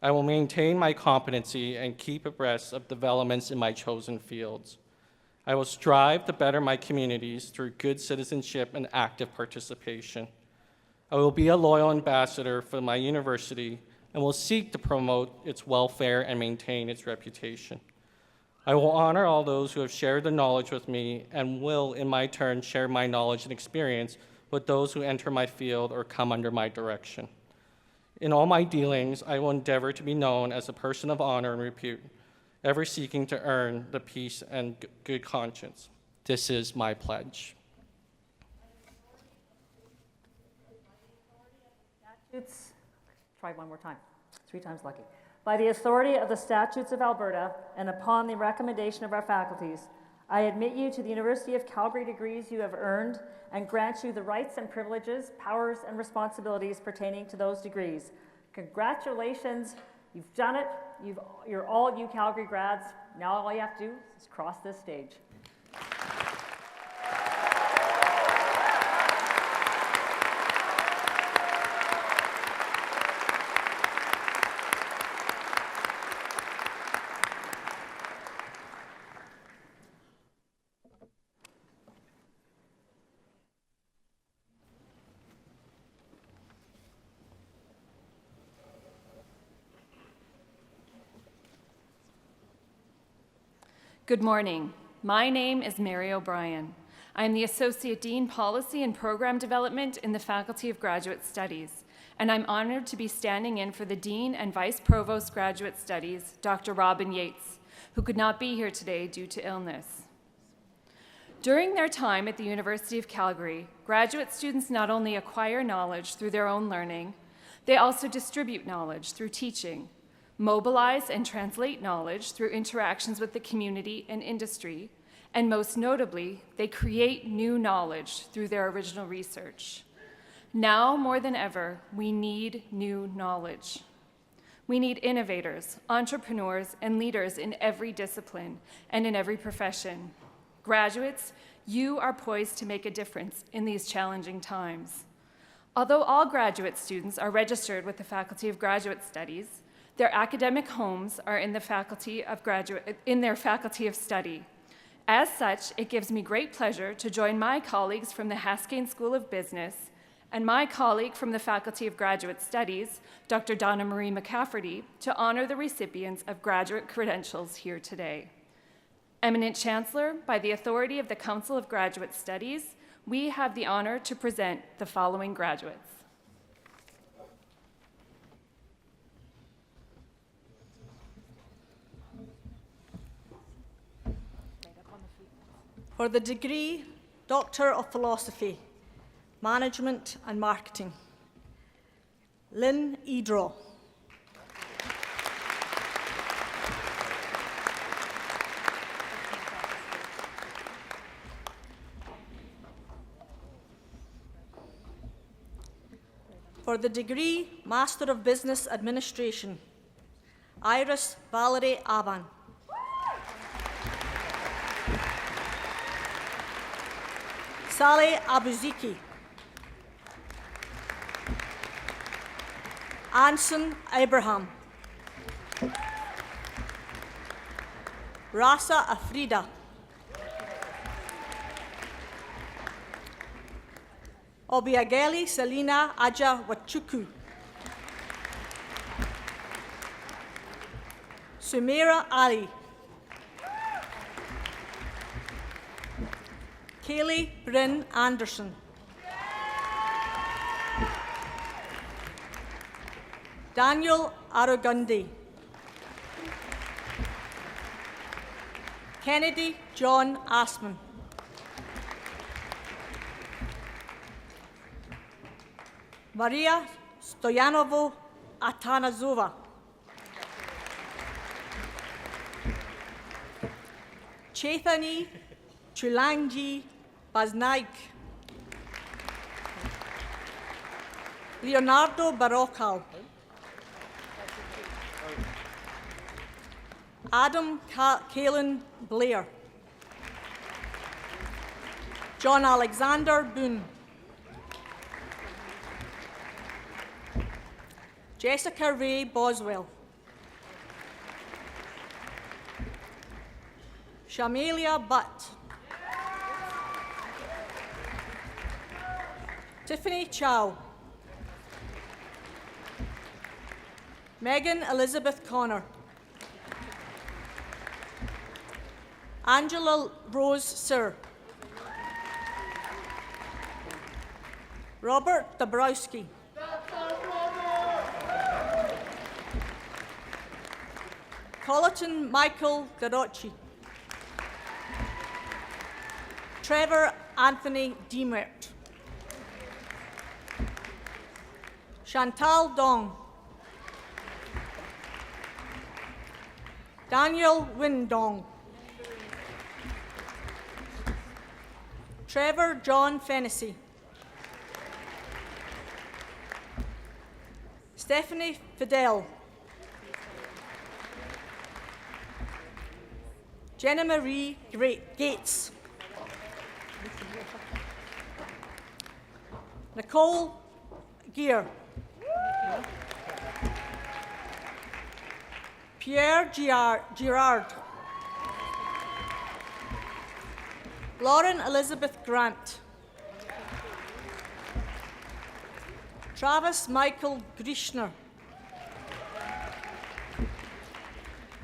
I will maintain my competency and keep abreast of developments in my chosen fields. I will strive to better my communities through good citizenship and active participation. I will be a loyal ambassador for my university and will seek to promote its welfare and maintain its reputation. I will honor all those who have shared their knowledge with me and will, in my turn, share my knowledge and experience with those who enter my field or come under my direction. In all my dealings, I will endeavor to be known as a person of honor and repute, ever seeking to earn the peace and good conscience. This is my pledge. Statutes, try one more time, 3 times lucky. By the authority of the statutes of Alberta and upon the recommendation of our faculties, I admit you to the University of Calgary degrees you have earned and grant you the rights and privileges, powers and responsibilities pertaining to those degrees. Congratulations, you've done it. You're all of you Calgary grads. Now all you have to do is cross this stage. Good morning. My name is Mary O'Brien. I am the Associate Dean Policy and Program Development in the Faculty of Graduate Studies, and I'm honored to be standing in for the Dean and Vice Provost Graduate Studies, Dr. Robin Yates, who could not be here today due to illness. During their time at the University of Calgary, graduate students not only acquire knowledge through their own learning, they also distribute knowledge through teaching, mobilize and translate knowledge through interactions with the community and industry, and most notably, they create new knowledge through their original research. Now more than ever, we need new knowledge. We need innovators, entrepreneurs, and leaders in every discipline and in every profession. Graduates, you are poised to make a difference in these challenging times. Although all graduate students are registered with the Faculty of Graduate Studies, their academic homes are in their faculty of study. As such, it gives me great pleasure to join my colleagues from the Haskayne School of Business and my colleague from the Faculty of Graduate Studies, Dr. Donna Marie McCafferty, to honor the recipients of graduate credentials here today. Eminent Chancellor, by the authority of the Council of Graduate Studies, we have the honor to present the following graduates. For the degree Doctor of Philosophy, Management and Marketing, Lynn Edraw. For the degree Master of Business Administration, Iris Valerie Avan. Saleh Abuziki. Anson Abraham. Rasa Afrida. Obiageli Selina Aja Wachuku. Sumira Ali. Kaylee Bryn Anderson. Daniel Aragundi. Kennedy John Asman. Maria Stoyanova Atanazova. Chaitani Chulangi Baznaik. Leonardo Barokal. Adam Kalen Blair. John Alexander Boone. Jessica Ray Boswell. Shamelia Butt. Tiffany Chow. Megan Elizabeth Connor. Angela Rose Sir. Robert Dabrowski. Colleton Michael Garocci. Trevor Anthony Demert. Chantal Dong. Daniel Windong. Trevor John Fennessy. Stephanie Fidel. Jenna Marie Gates. Nicole Gear. Pierre Girard. Lauren Elizabeth Grant. Travis Michael Grishner.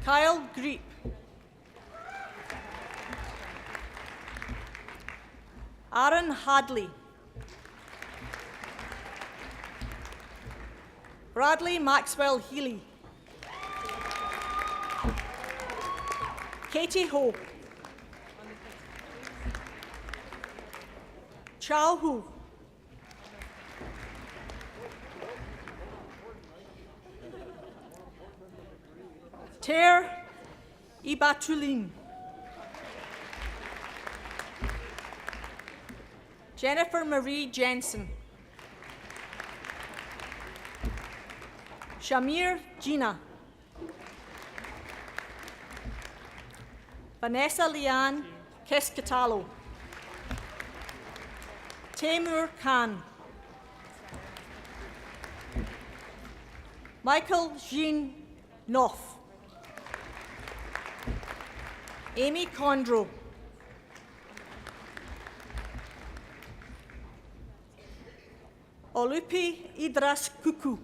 Kyle Greep. Aaron Hadley. Bradley Maxwell Healy. Katie Ho. Chao Hu. Ter Ibatulin. Jennifer Marie Jensen. Shamir Gina. Vanessa Liane Keskatalo. Taimur Khan. Michael Jean Knopf. Amy Condro. Olupi Idras Kuku.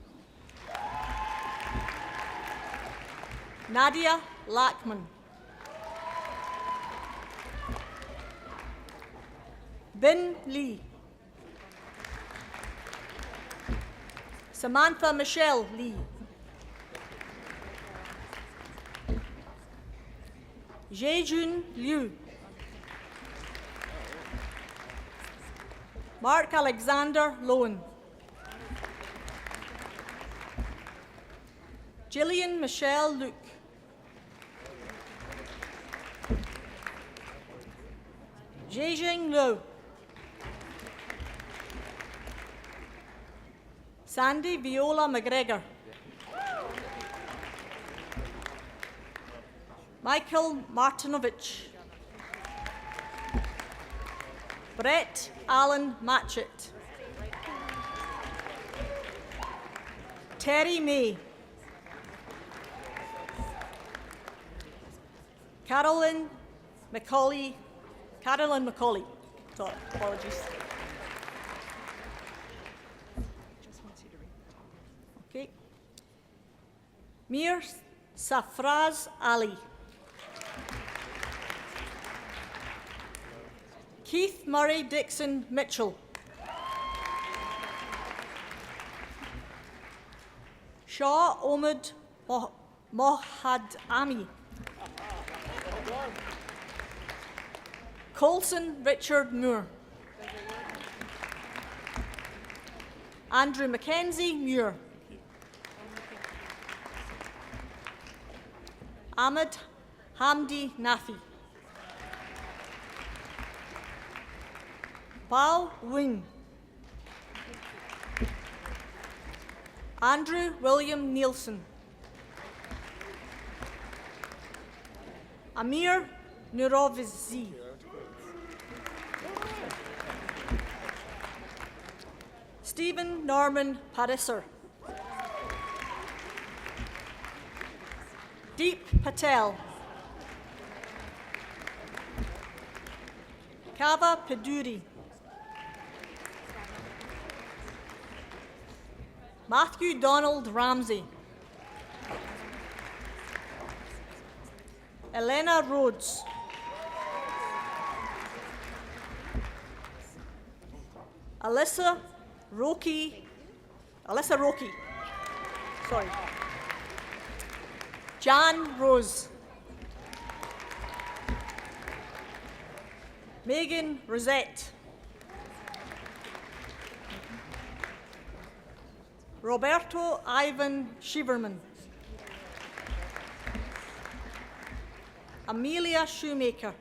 Nadia Lackman. Bin Lee. Samantha Michelle Lee. Jaejun Liu. Mark Alexander Lowen. Gillian Michelle Luke. Zhejiang Liu. Sandy Viola McGregor. Michael Martinovich. Brett Allen Matchett. Terry May. Carolyn McCauley. Sorry, apologies. Okay. Mir Safraz Ali. Keith Murray Dixon Mitchell. Shah Omid Mohadami. Colson Richard Moore. Andrew Mackenzie Muir. Ahmed Hamdi Nafi. Bao Wing. Andrew William Nielsen. Amir Nurovizi. Stephen Norman Parisser. Deep Patel. Kava Peduri. Matthew Donald Ramsey. Elena Rhodes. Alyssa Roki. Sorry. Jan Rose. Megan Rosette. Roberto Ivan Shiverman. Amelia Shoemaker.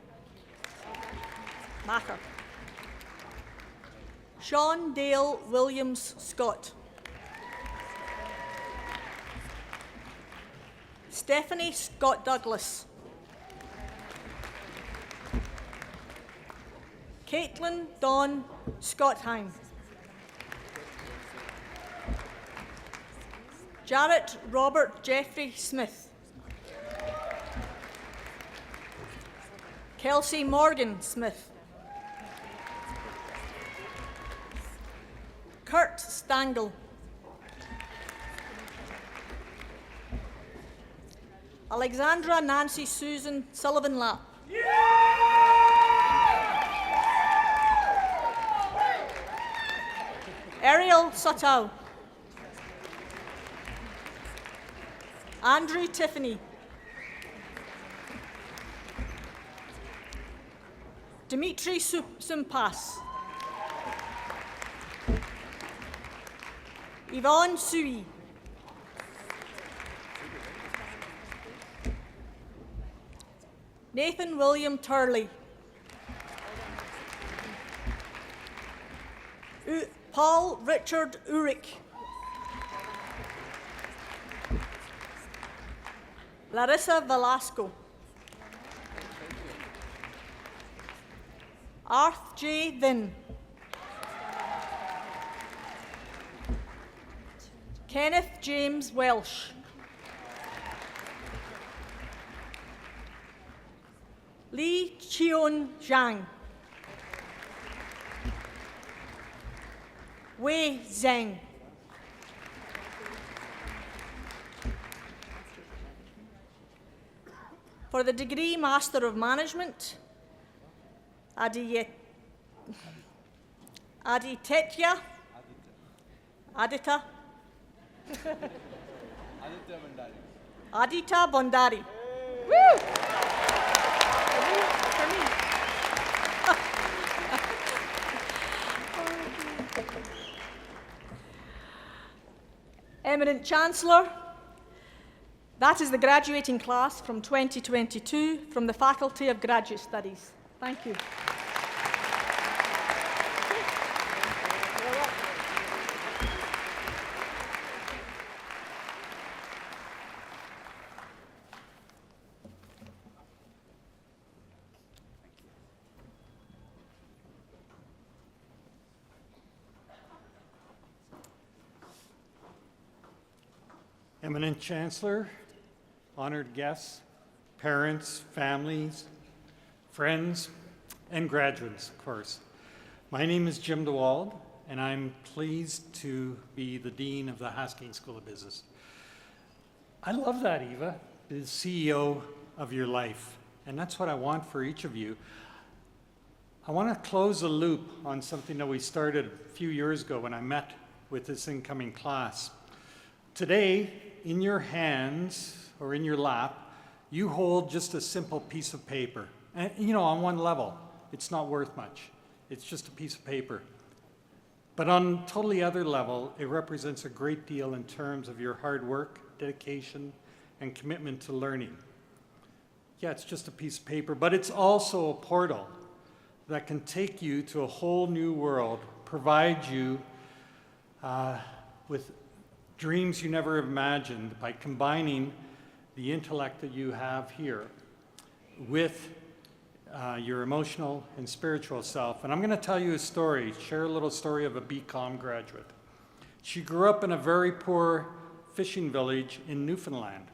Sean Dale Williams Scott. Stephanie Scott Douglas. Caitlin Dawn Scottheim. Jarrett Robert Jeffrey Smith. Kelsey Morgan Smith. Kurt Stangl. Alexandra Nancy Susan Sullivan Lapp. Ariel Suttow. Andrew Tiffany. Dimitri Sumpas. Yvonne Sui. Nathan William Turley. Paul Richard Urick. Larissa Velasco. Arth J. Vin. Kenneth James Welsh. Li Chion Zhang. Wei Zheng. For the degree Master of Management, Aditya Bondari. Woo! For me. Eminent Chancellor, that is the graduating class from 2022 from the Faculty of Graduate Studies. Thank you. Eminent Chancellor, honored guests, parents, families, friends, and graduates, of course. My name is Jim DeWald, and I'm pleased to be the Dean of the Haskins School of Business. I love that, Eva, the CEO of your life, and that's what I want for each of you. I want to close the loop on something that we started a few years ago when I met with this incoming class. Today, in your hands or in your lap, you hold just a simple piece of paper. And you know, on one level, it's not worth much. It's just a piece of paper. But on a totally other level, it represents a great deal in terms of your hard work, dedication, and commitment to learning. Yeah, it's just a piece of paper, but it's also a portal that can take you to a whole new world, provide you with dreams you never imagined by combining the intellect that you have here with your emotional and spiritual self. And I'm going to tell you a story, share a little story of a BCom graduate. She grew up in a very poor fishing village in Newfoundland.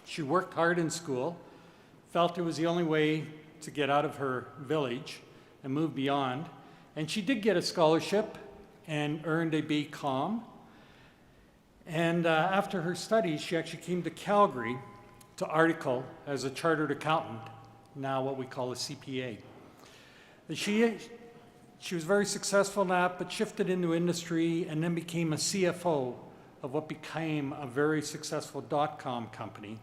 She worked hard in school, felt it was the only way to get out of her village and move beyond. And she did get a scholarship and earned a BCom. And after her studies, she actually came to Calgary to article as a chartered accountant, now what we call a CPA. And she was very successful in that, but shifted into industry and then became a CFO of what became a very successful .com company.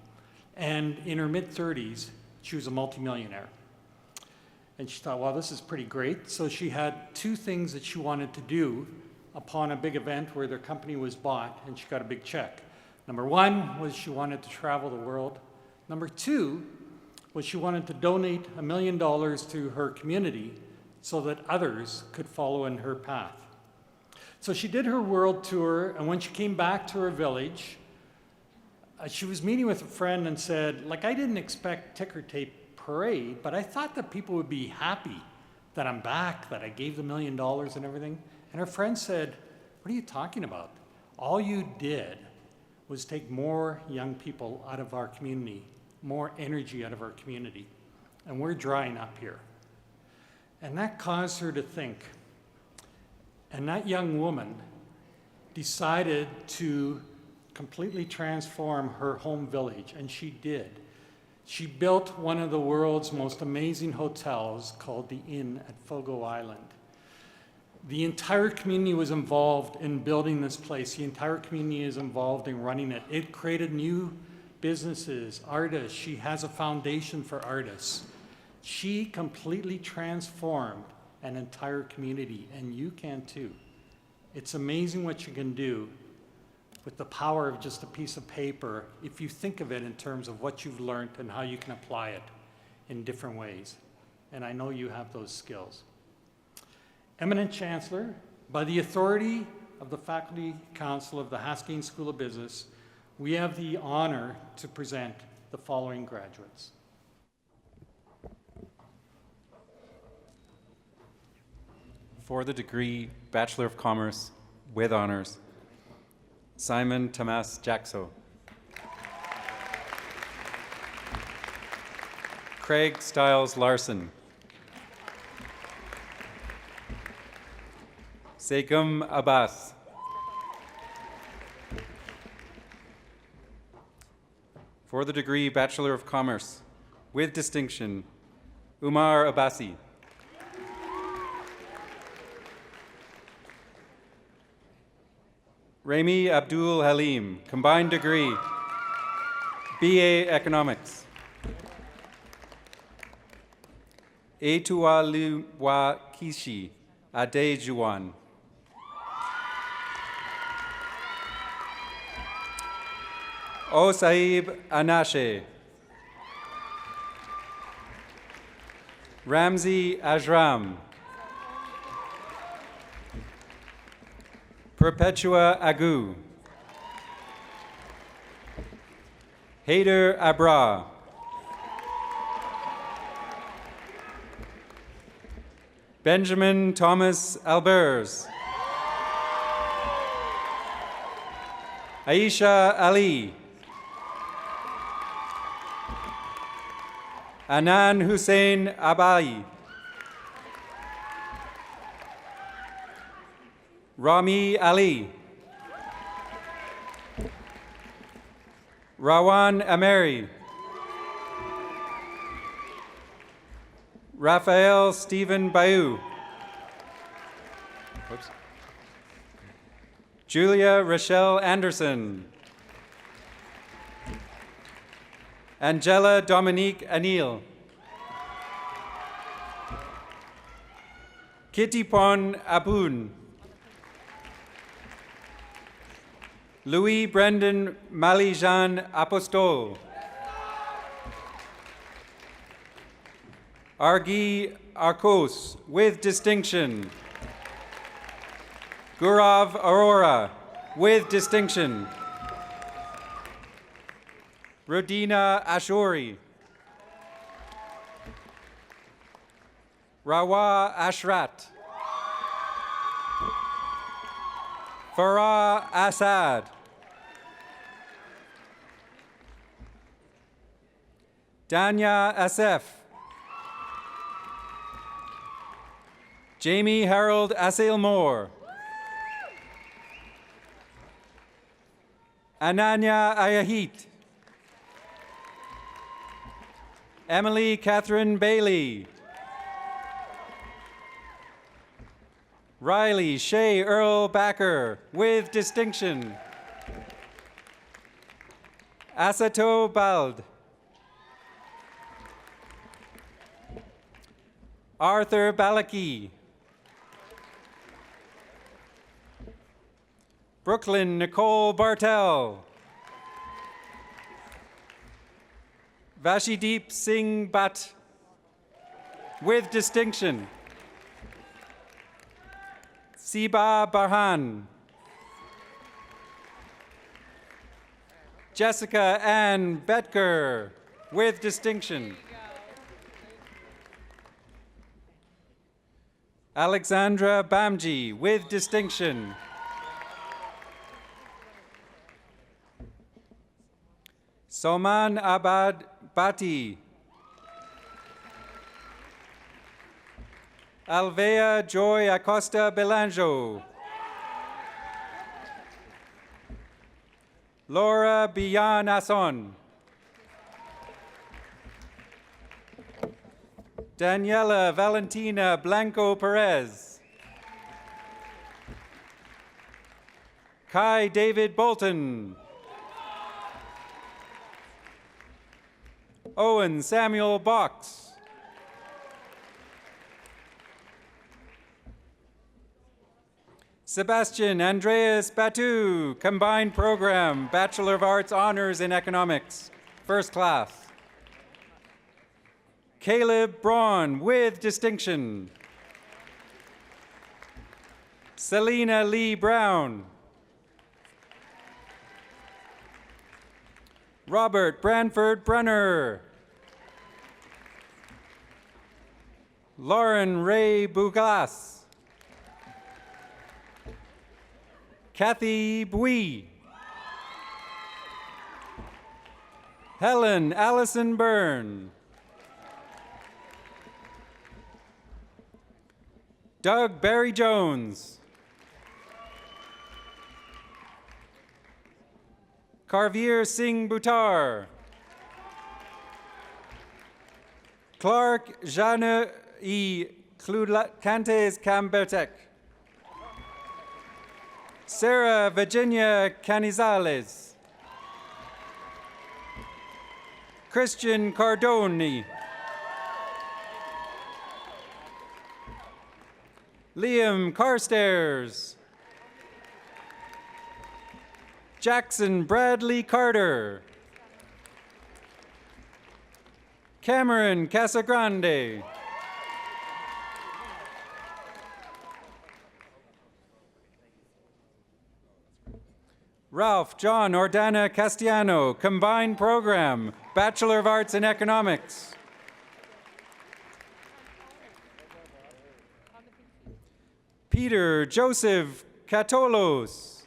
And in her mid-30s, she was a multimillionaire. And she thought, well, this is pretty great. So she had two things that she wanted to do upon a big event where their company was bought, and she got a big check. Number one was she wanted to travel the world. Number two was she wanted to donate $1 million to her community so that others could follow in her path. So she did her world tour, and when she came back to her village, she was meeting with a friend and said, like, I didn't expect ticker tape parade, but I thought that people would be happy that I'm back, that I gave the $1 million and everything. And her friend said, what are you talking about? All you did was take more young people out of our community, more energy out of our community. And we're drying up here. And that caused her to think. And that young woman decided to completely transform her home village, and she did. She built one of the world's most amazing hotels called the Inn at Fogo Island. The entire community was involved in building this place. The entire community is involved in running it. It created new businesses, artists. She has a foundation for artists. She completely transformed an entire community, and you can too. It's amazing what you can do with the power of just a piece of paper if you think of it in terms of what you've learned and how you can apply it in different ways. And I know you have those skills. Eminent Chancellor, by the authority of the Faculty Council of the Haskayne School of Business, we have the honor to present the following graduates. For the degree Bachelor of Commerce with honors, Simon Tomas Jackso. Craig Stiles Larson. Sekum Abbas. For the degree Bachelor of Commerce with distinction, Umar Abbasi. Rami Abdul Halim, combined degree, BA Economics. Etualiwa Kishi, Adejuan. O Saib Anashe. Ramzi Ajram. Perpetua Agu. Haider Abra. Benjamin Thomas Albers. Aisha Ali. Anan Hussein Abai. Rami Ali. Rawan Ameri. Raphael Stephen Bayou. Whoops. Julia Rochelle Anderson. Angela Dominique Anil. Kitty Pon Abun. Louis Brendan Malijan Apostol. Argi Arcos with distinction. Gurav Aurora with distinction. Rodina Ashuri. Rawa Ashrat. Farah Assad. Danya Asef. Jamie Harold Assail-Moore. Ananya Ayahit. Emily Catherine Bailey. Riley Shea Earl Backer with distinction. Asato Bald. Arthur Balaki. Brooklyn Nicole Bartel. Vashideep Singh Bhatt with distinction. Siba Barhan. Jessica Ann Betker, with distinction. Alexandra Bamji, with distinction. Soman Abad Bati. Alvea Joy Acosta Belanjo. Laura Bian Asson. Daniela Valentina Blanco Perez. Kai David Bolton. Owen Samuel Box. Sebastian Andreas Batu, combined program, Bachelor of Arts Honors in Economics, first class. Caleb Braun, with distinction. Selena Lee Brown. Robert Branford Brunner. Lauren Ray Buglas. Kathy Bui. Helen Allison Byrne. Doug Barry Jones. Karveer Singh Buttar. Clark Jeanne E. Cantes Cambertec. Sarah Virginia Canizales. Christian Cardoni. Liam Carstairs. Jackson Bradley Carter. Cameron Casagrande. Ralph John Ordana Castellano, combined program, Bachelor of Arts in Economics. Peter Joseph Catolos.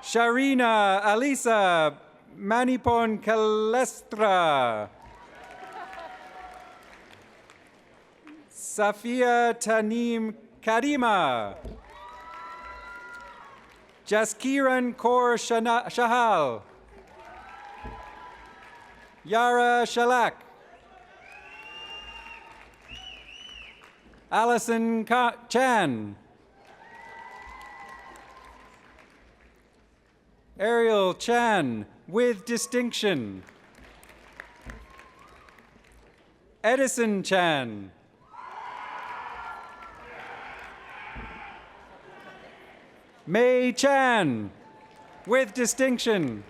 Sharina Alisa Manipon Calestra. Safia Tanim Karima. Jaskiran Kaur Shahal. Yara Shalak. Allison Chan. Ariel Chan, with distinction. Edison Chan. Mei Chan, with distinction.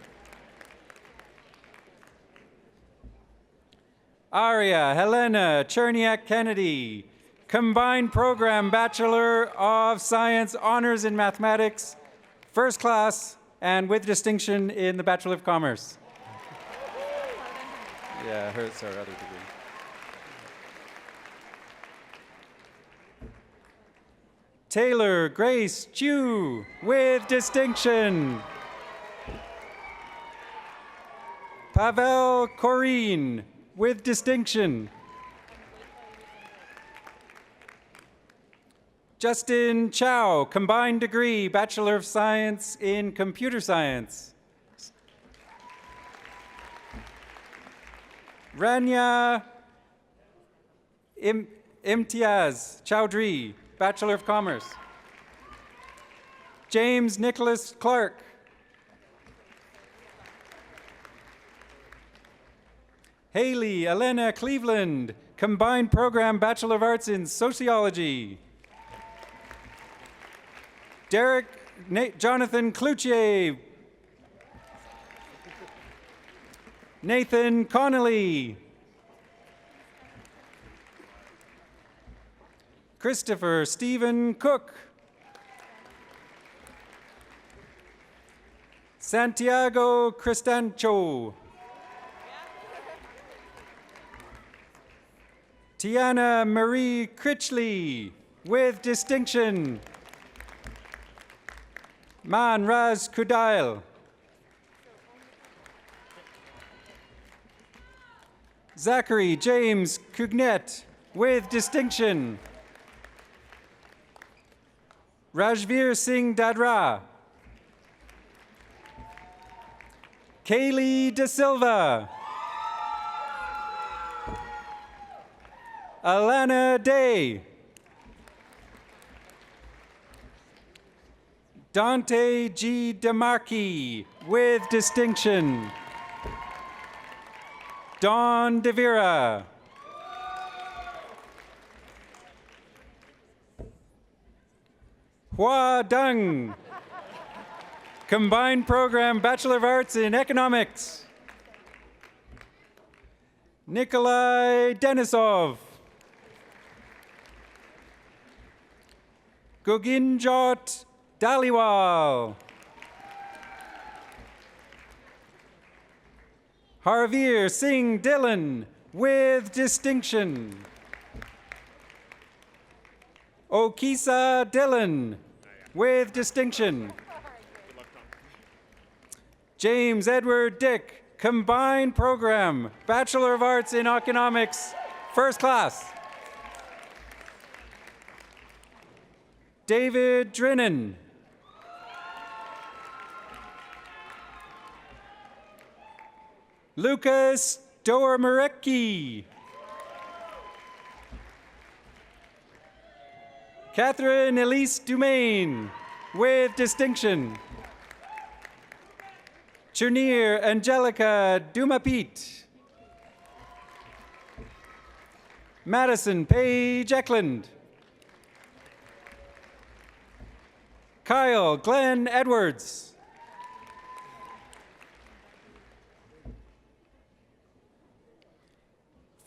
Aria Helena Cherniak Kennedy, combined program Bachelor of Science Honors in Mathematics, first class, and with distinction in the Bachelor of Commerce. Yeah, hers our other degree. Taylor Grace Chu, with distinction. Pavel Korine, with distinction. Justin Chow, combined degree, Bachelor of Science in Computer Science. Rania Imtiaz Chowdhury, Bachelor of Commerce. James Nicholas Clark. Haley Elena Cleveland, combined program Bachelor of Arts in Sociology. Derek Jonathan Cloutier. Nathan Connolly. Christopher Stephen Cook. Santiago Cristancho. Tiana Marie Critchley, with distinction. Man Raz Kudail. Zachary James Cugnet, with distinction. Rajveer Singh Dadra. Kaylee De Silva. Alana Day. Dante G. DeMarchi, with distinction. Dawn DeVira. Hua Dung. Combined Program Bachelor of Arts in Economics. Nikolai Denisov. Goginjot Daliwal. Harveer Singh Dillon, with distinction. Okisa Dillon, with distinction. James Edward Dick, Combined Program, Bachelor of Arts in Economics, first class. David Drinnen. Lucas Dormarecki. Catherine Elise Dumaine, with distinction. Chunir Angelica Dumapit. Madison Page Eklund. Kyle Glenn Edwards.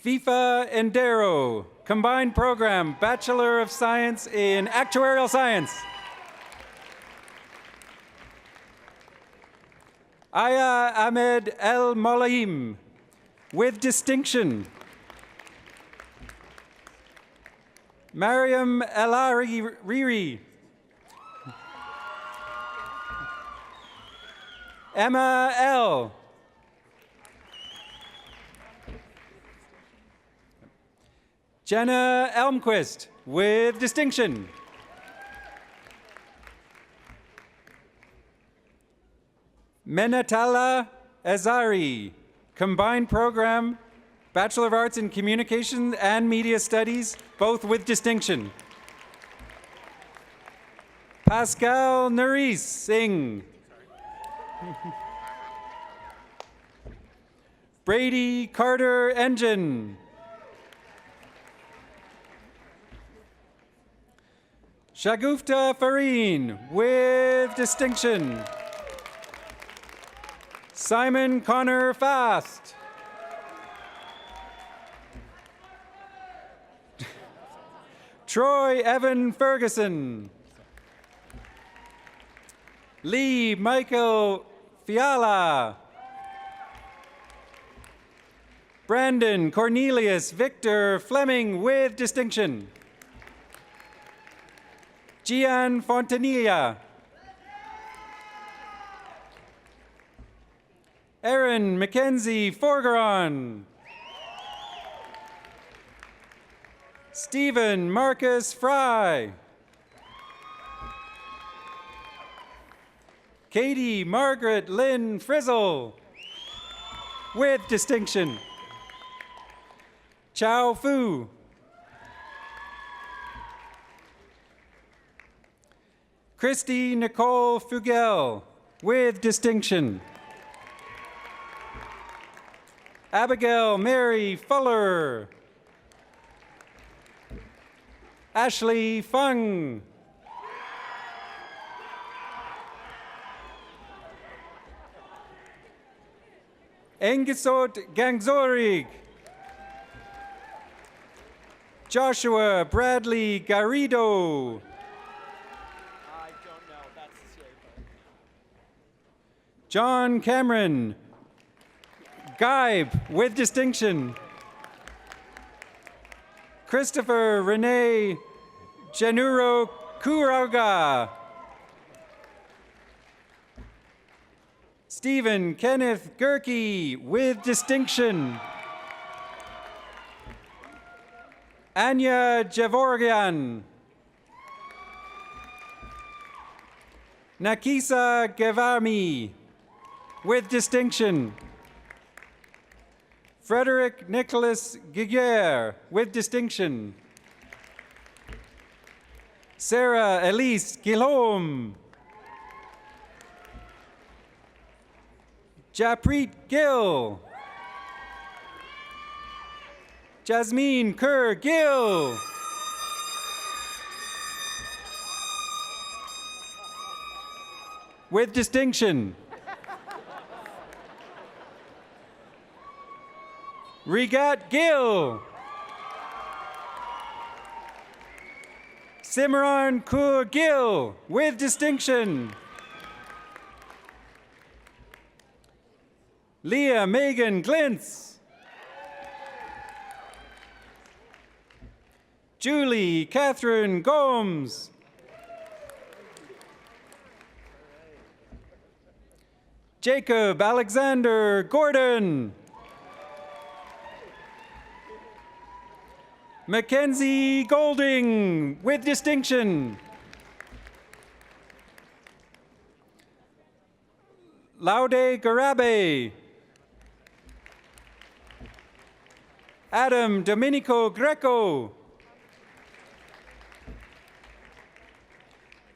FIFA Endero, Combined Program, Bachelor of Science in Actuarial Science. Aya Ahmed El Molaim, with distinction. Mariam El Riri. Emma L. Jenna Elmquist, with distinction. Menatala Azari, Combined Program, Bachelor of Arts in Communication and Media Studies, both with distinction. Pascal Naris Singh. Brady Carter Engine. Shagufta Fareen, with distinction. Simon Connor Fast. Troy Evan Ferguson. Lee Michael Fiala. Brandon Cornelius Victor Fleming, with distinction. Gian Fontanilla. Aaron Mackenzie Forgeron. Stephen Marcus Fry. Katie Margaret Lynn Frizzle, with distinction. Chow Fu. Christy Nicole Fugel, with distinction. Abigail Mary Fuller. Ashley Fung. Engisot Gangzorig. Joshua Bradley Garrido. John Cameron Geib with distinction. Christopher Rene Genuro Kuraga. Stephen Kenneth Gerke with distinction. Anya Javorgian. Nakisa Gevami with distinction. Frederick Nicholas Giguere with distinction. Sarah Elise Guillaume. Japreet Gill. Jasmine Kerr Gill. With distinction. Regat Gill. Simran Kaur Gill with distinction. Leah Megan Glintz. Julie Catherine Gomes. Jacob Alexander Gordon. Mackenzie Golding with distinction. Laude Garabe. Adam Domenico Greco.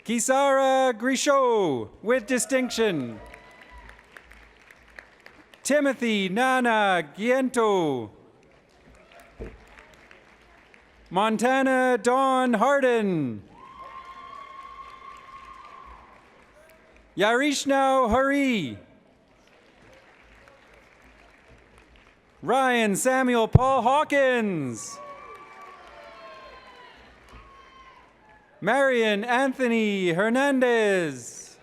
Kisara Grisho with distinction. Timothy Nana Giento. Montana Dawn Harden. Yarishna Hari. Ryan Samuel Paul Hawkins. Marion Anthony Hernandez.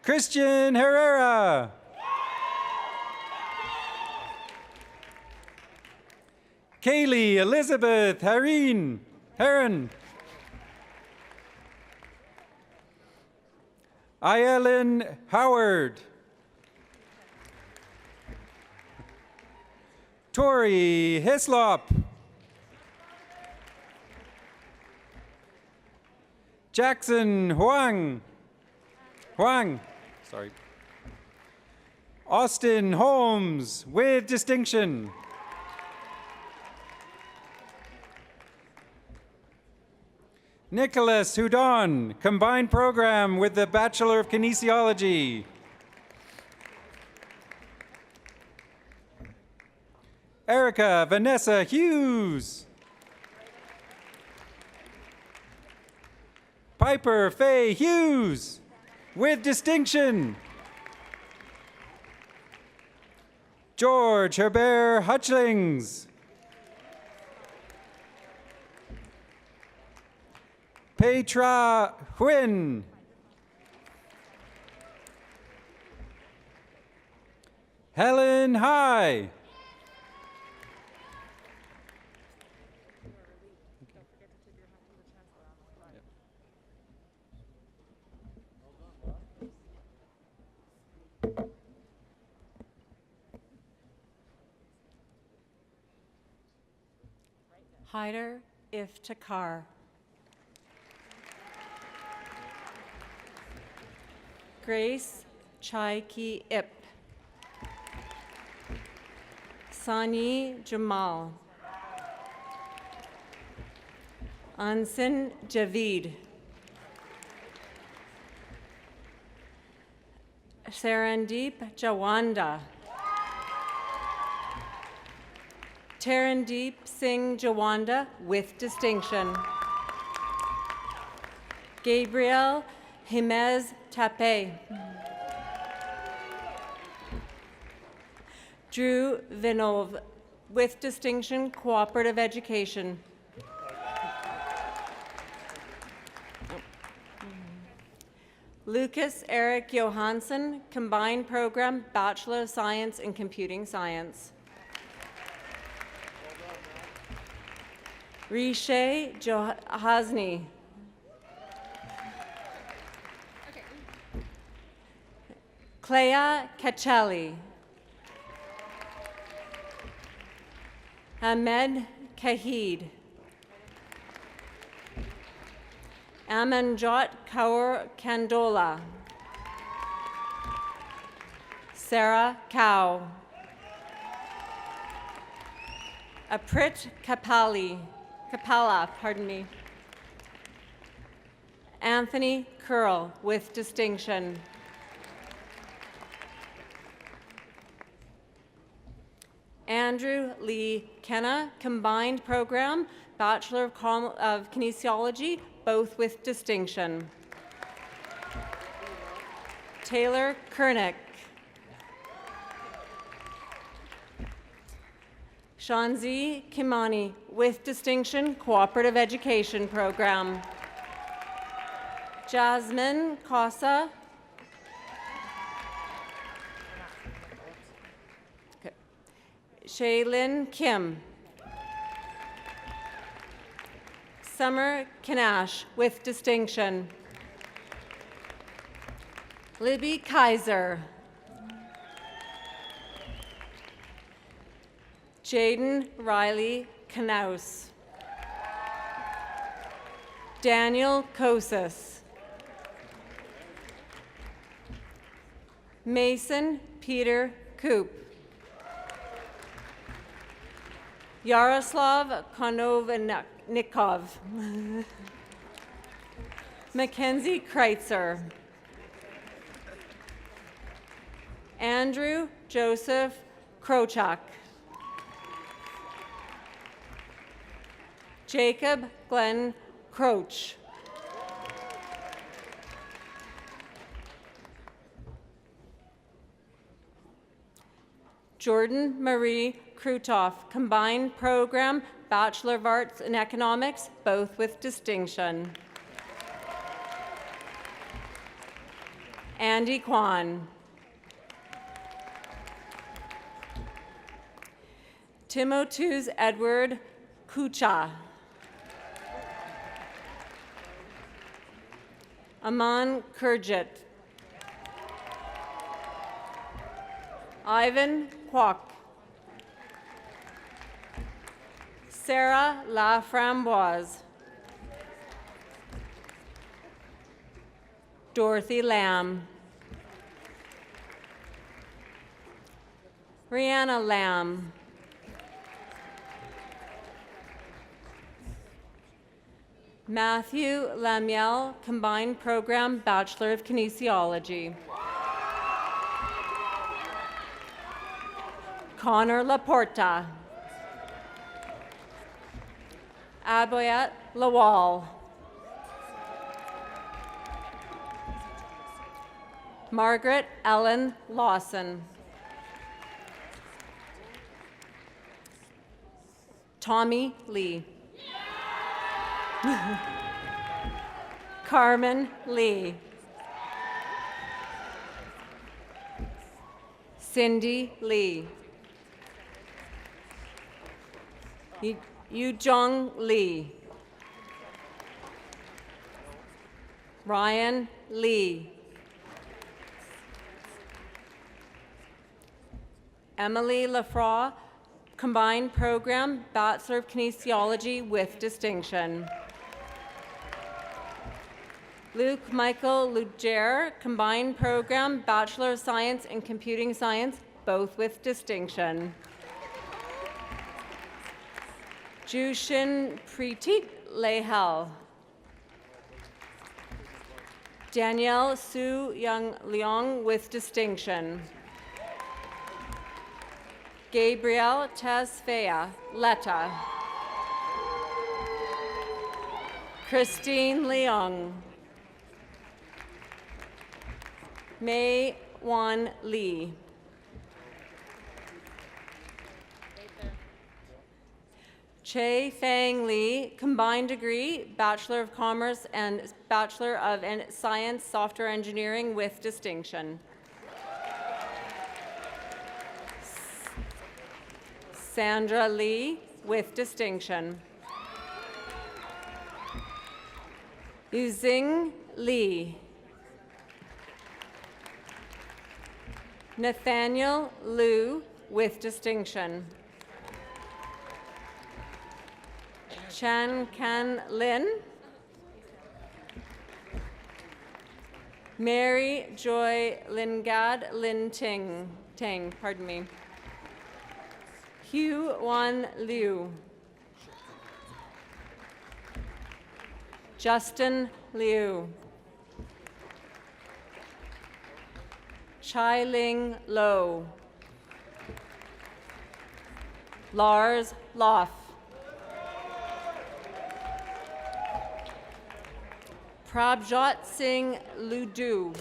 Christian Herrera. Kaylee Elizabeth Heron. Ayelen Howard. Tori Hislop. Jackson Huang. Sorry. Austin Holmes with distinction. Nicholas Houdon, combined program with the Bachelor of Kinesiology. Erica Vanessa Hughes. Piper Faye Hughes with distinction. George Herbert Hutchlings. Petra Huynh. Helen High. Hyder Iftikhar. Grace Chaiki Ip. Sani Jamal. Ansin Javid. Sarandeep Jawanda. Tarandeep Singh Jawanda with distinction. Gabriel Jimez Tape. Drew with distinction, cooperative education. Lucas Eric Johansson, combined program, Bachelor of Science in Computing Science. Riche Johasny. Clea Kacheli. Ahmed Kahid. Amanjot Kaur Kandola. Sarah Cow. Aprit Kapala, pardon me. Anthony Curl with distinction. Andrew Lee Kenna, combined program, Bachelor of Kinesiology, both with distinction. Taylor Kernick. Shanzi Kimani, with distinction, cooperative education program. Jasmine Kosa. Shaylin Kim. Summer Kanash with distinction. Libby Kaiser. Jaden Riley Knaus. Daniel Kosis. Mason Peter Koop. Yaroslav Konovanikov. Mackenzie Kreitzer. Andrew Joseph Krochak. Jacob Glenn Croach. Jordan Marie Krutoff, combined program, Bachelor of Arts in Economics, both with distinction. Andy Kwan. Timotheus Edward Kucha. Aman Kurjit. Ivan Kwok. Sarah Laframboise. Dorothy Lamb. Rihanna Lamb. Matthew Lamiel, combined program, Bachelor of Kinesiology. Connor Laporta. Aboyat Lawal. Margaret Ellen Lawson. Tommy Lee. Carmen Lee. Cindy Lee. Yujong Lee. Ryan Lee. Emily Lafraw, combined program, Bachelor of Kinesiology with distinction. Luke Michael Luger, combined program, Bachelor of Science in Computing Science, both with distinction. Jushin Preetit Lehel. Danielle Su Young Leong with distinction. Gabrielle Tesfea Letta. Christine Leong. Mei Wan Lee. Che Fang Lee, combined degree, Bachelor of Commerce and Bachelor of Science Software Engineering with distinction. Sandra Lee with distinction. Yuzing Lee. Nathaniel Liu with distinction. Chan Kan Lin. Mary Joy Lingad Lin Ting, pardon me. Hugh Wan Liu. Justin Liu. Chai Ling Lo. Lars Loff. Prabjot Singh Ludu.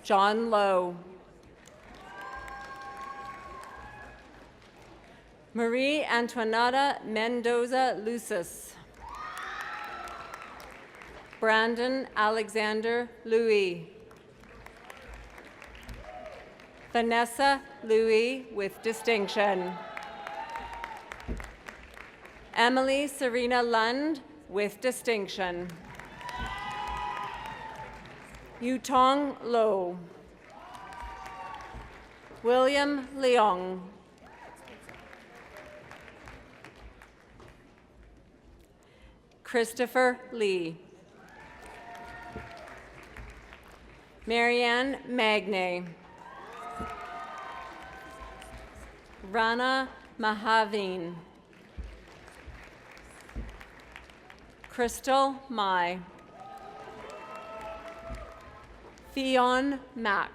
John Lowe. Marie Antoinetta Mendoza Lucis. Brandon Alexander Louis. Vanessa Louis with distinction. Emily Serena Lund with distinction. Yutong Lo. William Leong. Christopher Lee. Marianne Magne. Rana Mahaveen. Crystal Mai. Fionn Mack.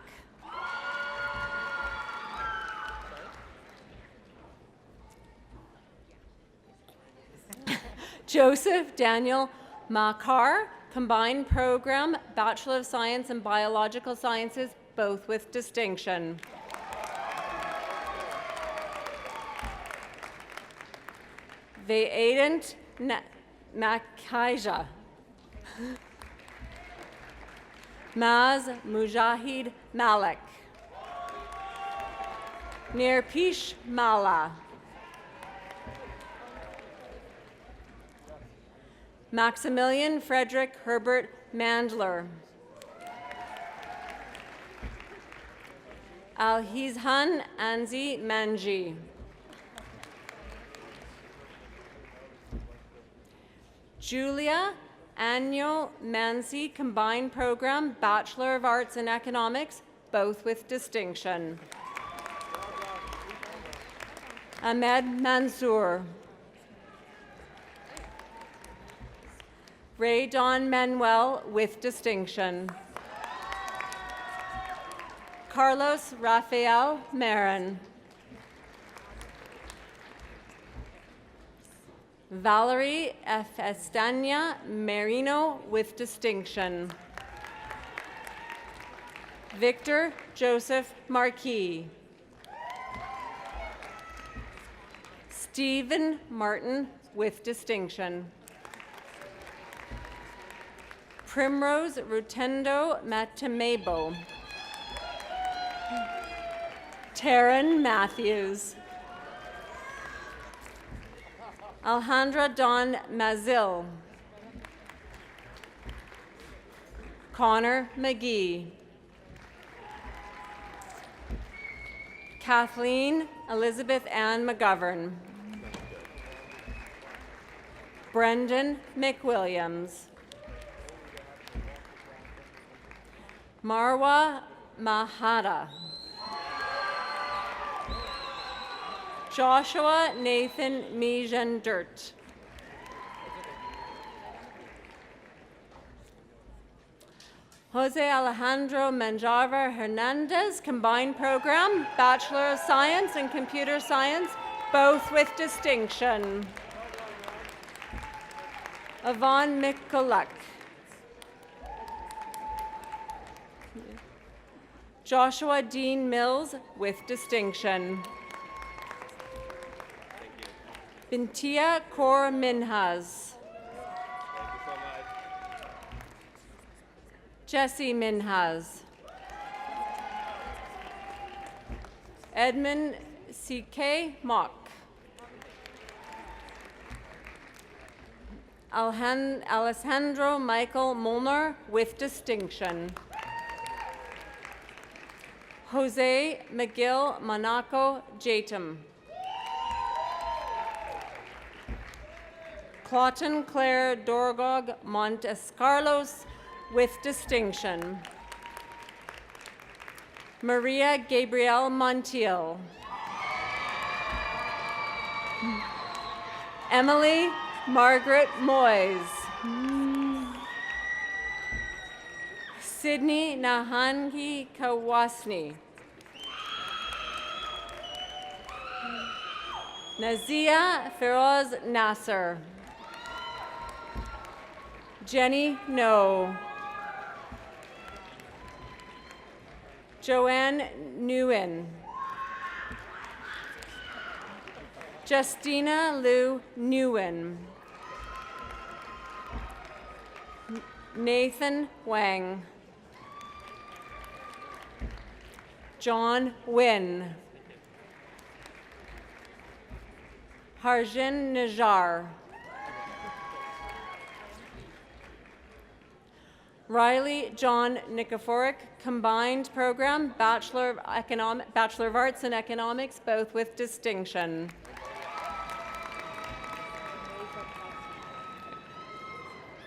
Joseph Daniel Makar, combined program, Bachelor of Science in Biological Sciences, both with distinction. Ve'edent Makaija. Maz Mujahid Malik. Nirpish Mala. Maximilian Frederick Herbert Mandler. Alhizhan Anzi Manji. Julia Anyo Mansi, combined program, Bachelor of Arts in Economics, both with distinction. Ahmed Mansour. Ray Don Manuel with distinction. Carlos Rafael Marin. Valerie F. Estania Merino with distinction. Victor Joseph Marquis. Stephen Martin with distinction. Primrose Rutendo Matamebo. Taryn Matthews. Alejandra Dawn Mazil. Connor McGee. Kathleen Elizabeth Ann McGovern. Brendan McWilliams. Marwa Mahada. Joshua Nathan Mijendert. Jose Alejandro Manjarvar Hernandez, combined program, Bachelor of Science in Computer Science, both with distinction. Yvonne Mikulak. Joshua Dean Mills with distinction. Bintia Kaur Minhas. Jesse Minhas. Edmund C.K. Mock. Alessandro Michael Molnar with distinction. Jose McGill Monaco Jatum. Claughton Claire Dorgog Montescarlos with distinction. Maria Gabrielle Montiel. Emily Margaret Moyes. Sydney Nahangi Kawasni. Nazia Feroz Nasser. Jenny No. Joanne Nguyen. Justina Lou Nguyen. Nathan Wang. John Wynn. Harjin Najar. Riley John Nikiforik, combined program, Bachelor of Arts in Economics, both with distinction.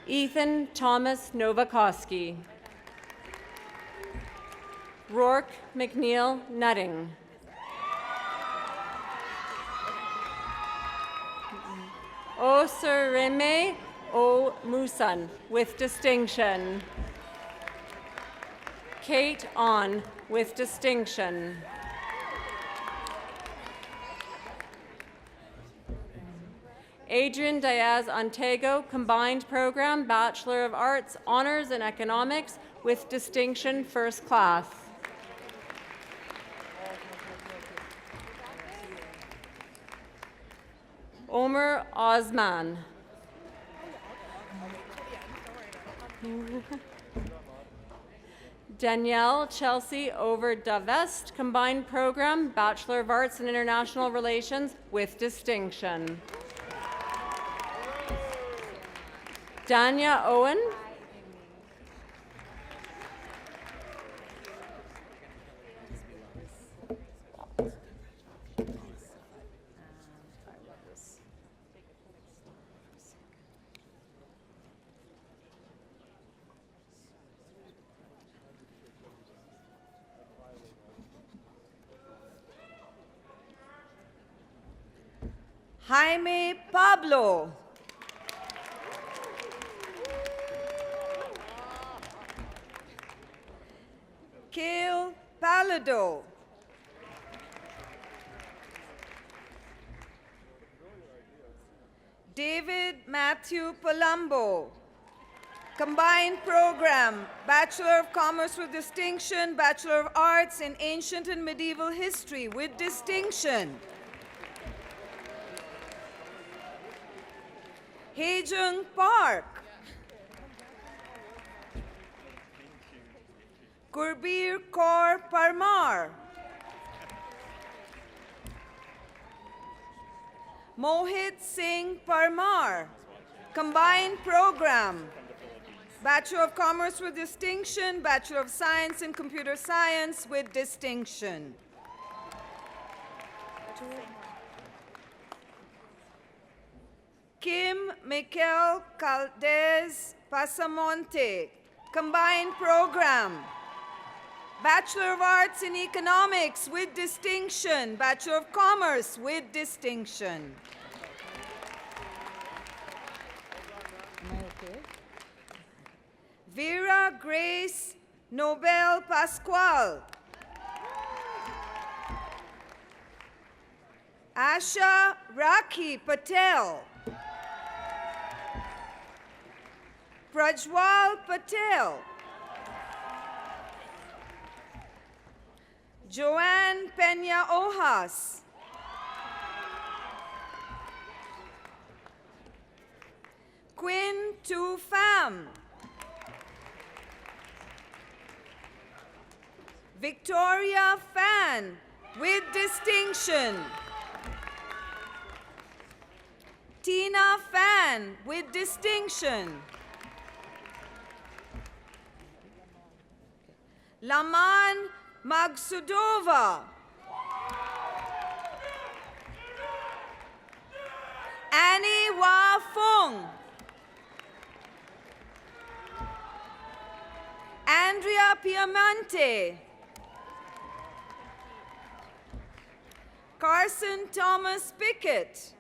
Ethan Thomas Novakoski. Rourke McNeil Nutting. Osureme O. Musan with distinction. Kate On with distinction. Adrian Diaz Antego, combined program, Bachelor of Arts, Honors in Economics with distinction, first class. Omer Osman. Danielle Chelsea Over Davest, combined program, Bachelor of Arts in International Relations with distinction. Danya Owen. Jaime Pablo. Kale Palado. David Matthew Palumbo. Combined program, Bachelor of Commerce with distinction, Bachelor of Arts in Ancient and Medieval History with distinction. Hejung Park. Gurbir Kaur Parmar. Mohit Singh Parmar. Combined program. Bachelor of Commerce with distinction, Bachelor of Science in Computer Science with distinction. Kim Mikel Caldez Pasamonte, combined program. Bachelor of Arts in Economics with distinction, Bachelor of Commerce with distinction. Vera Grace Nobel Pascual. Asha Rakhi Patel. Prajwal Patel. Joanne Peña Ojas. to Fam. Victoria Fan with distinction. Tina Fan with distinction. Laman Magsudova. Annie Wa Fung. Andrea Piamonte. Carson Thomas Pickett.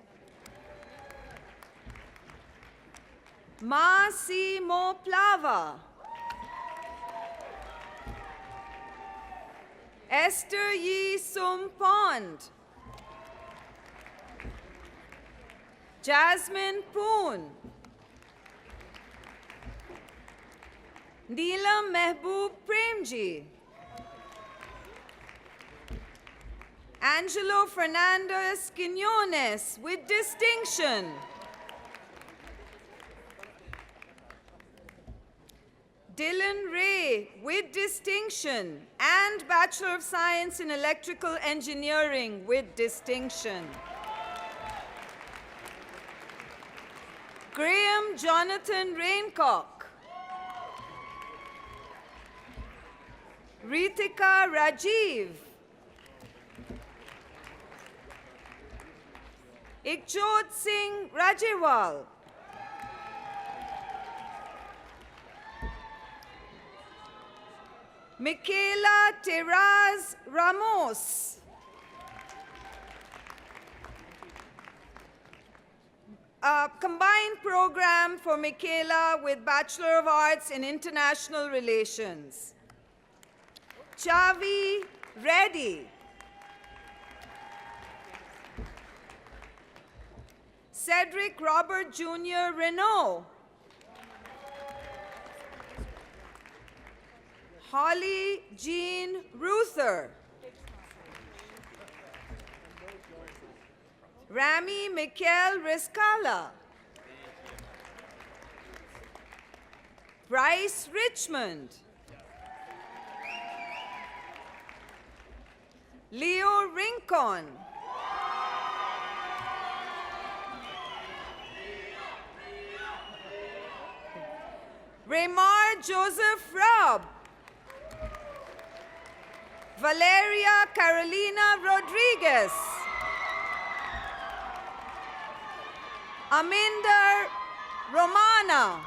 Massimo Plava. Esther Yi Sum Pond. Jasmine Poon. Neelam Mehboob Premji. Angelo Fernandez Quinones with distinction. Dylan Ray with distinction and Bachelor of Science in Electrical Engineering with distinction. Graham Jonathan Raincock. Ritika Rajiv. Ikjot Singh Rajewal. Michaela Terraz Ramos. A combined program for Michaela with Bachelor of Arts in International Relations. Chavi Reddy. Cedric Robert Jr. Renault. Holly Jean Ruther. Rami Mikhail Riskala. Bryce Richmond. Leo Rincon. Raymar Joseph Robb. Valeria Carolina Rodriguez. Aminder Romana.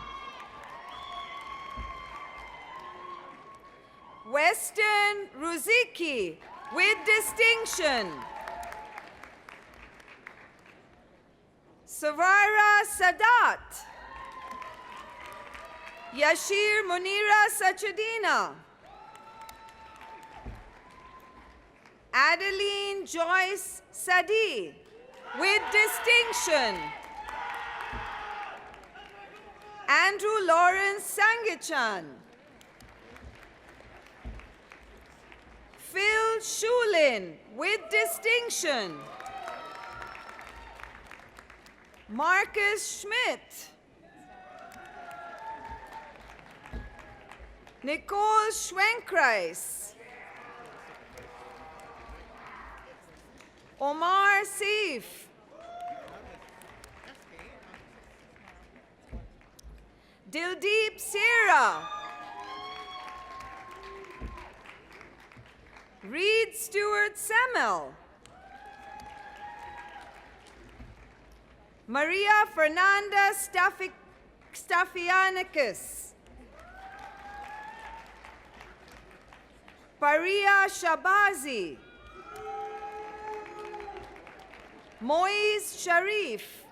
Weston Ruzicki with distinction. Savara Sadat. Yashir Munira Sachadina. Adeline Joyce Sadi with distinction. Andrew Lawrence Sangichan. Phil Shulin with distinction. Marcus Schmidt. Nicole Schwenkreis. Omar Seif. Dildeep Sera. Reed Stewart Semel. Maria Fernanda Stafianikis. Paria Shabazi. Moise Sharif.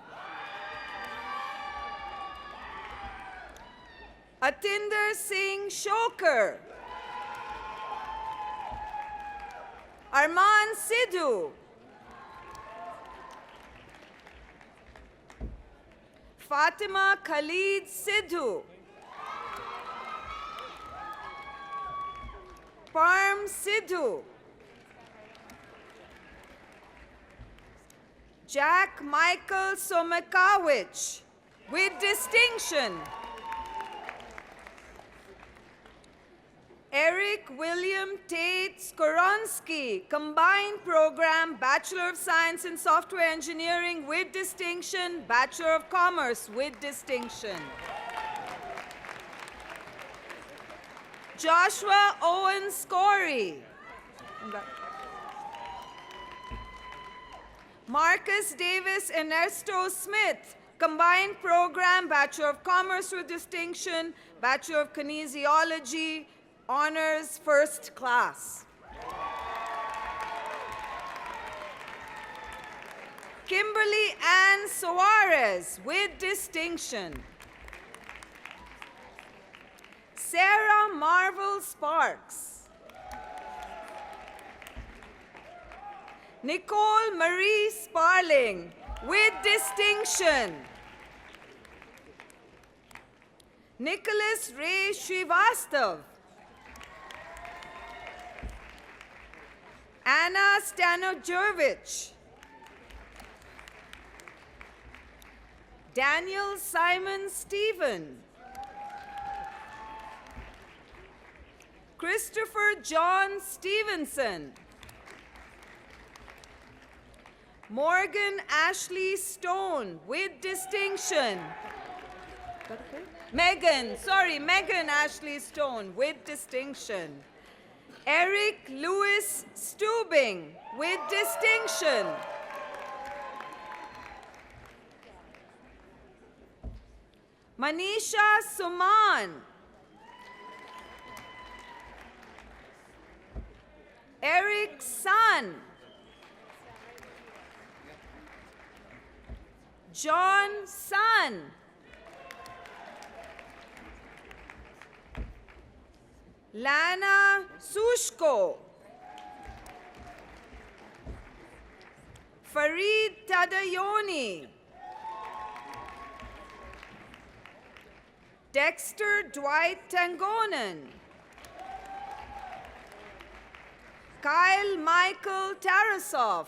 Atinder Singh Shoker. Arman Sidhu. Fatima Khalid Sidhu. Parm Sidhu. Jack Michael Somekawich. with distinction. Eric William Tate Skoronsky, Combined Program, Bachelor of Science in Software Engineering with distinction, Bachelor of Commerce with distinction. Joshua Owen Scory. Marcus Davis Ernesto Smith, Combined Program, Bachelor of Commerce with distinction, Bachelor of Kinesiology, Honors First Class. Kimberly Ann Soares with distinction. Sarah Marvel Sparks. Nicole Marie Sparling with distinction. Nicholas Ray Srivastav. Anna Stanojevic. Daniel Simon Stephen. Christopher John Stevenson. Morgan Ashley Stone with distinction. Megan Ashley Stone with distinction. Eric Louis Stubing with distinction. Manisha Suman. Eric Sun. John Sun. Lana Sushko. Farid Tadayoni. Dexter Dwight Tangonen. Kyle Michael Tarasov.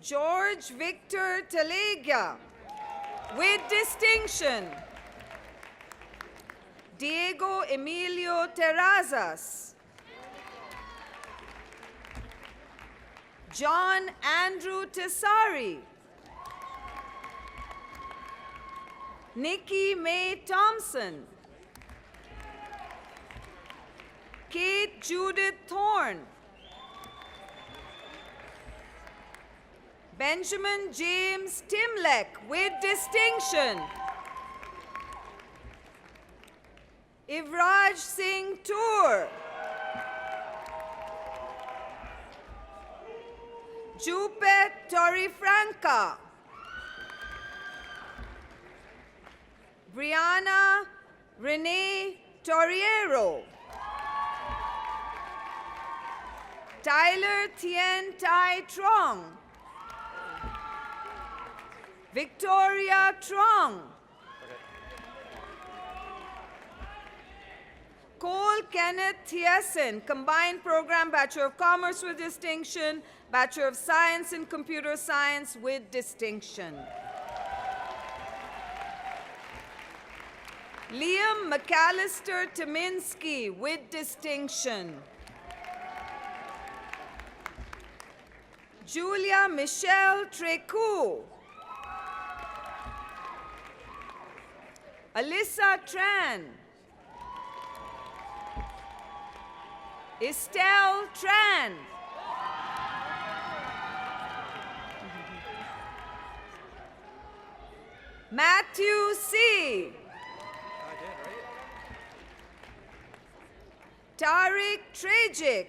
George Victor Talega with distinction. Diego Emilio Terrazas. John Andrew Tessari. Nikki Mae Thompson. Kate Judith Thorne. Benjamin James Timlek with distinction. Ivraj Singh Toor. Jupet Torrefranca. Brianna Renee Torriero. Tyler Tien Tai Trong. Victoria Trong. Cole Kenneth Thiessen, Combined Program, Bachelor of Commerce with distinction, Bachelor of Science in Computer Science with distinction. Liam McAllister Taminsky with distinction. Julia Michelle Trecu. Alyssa Tran. Estelle Tran. Matthew C. Tariq Trajic.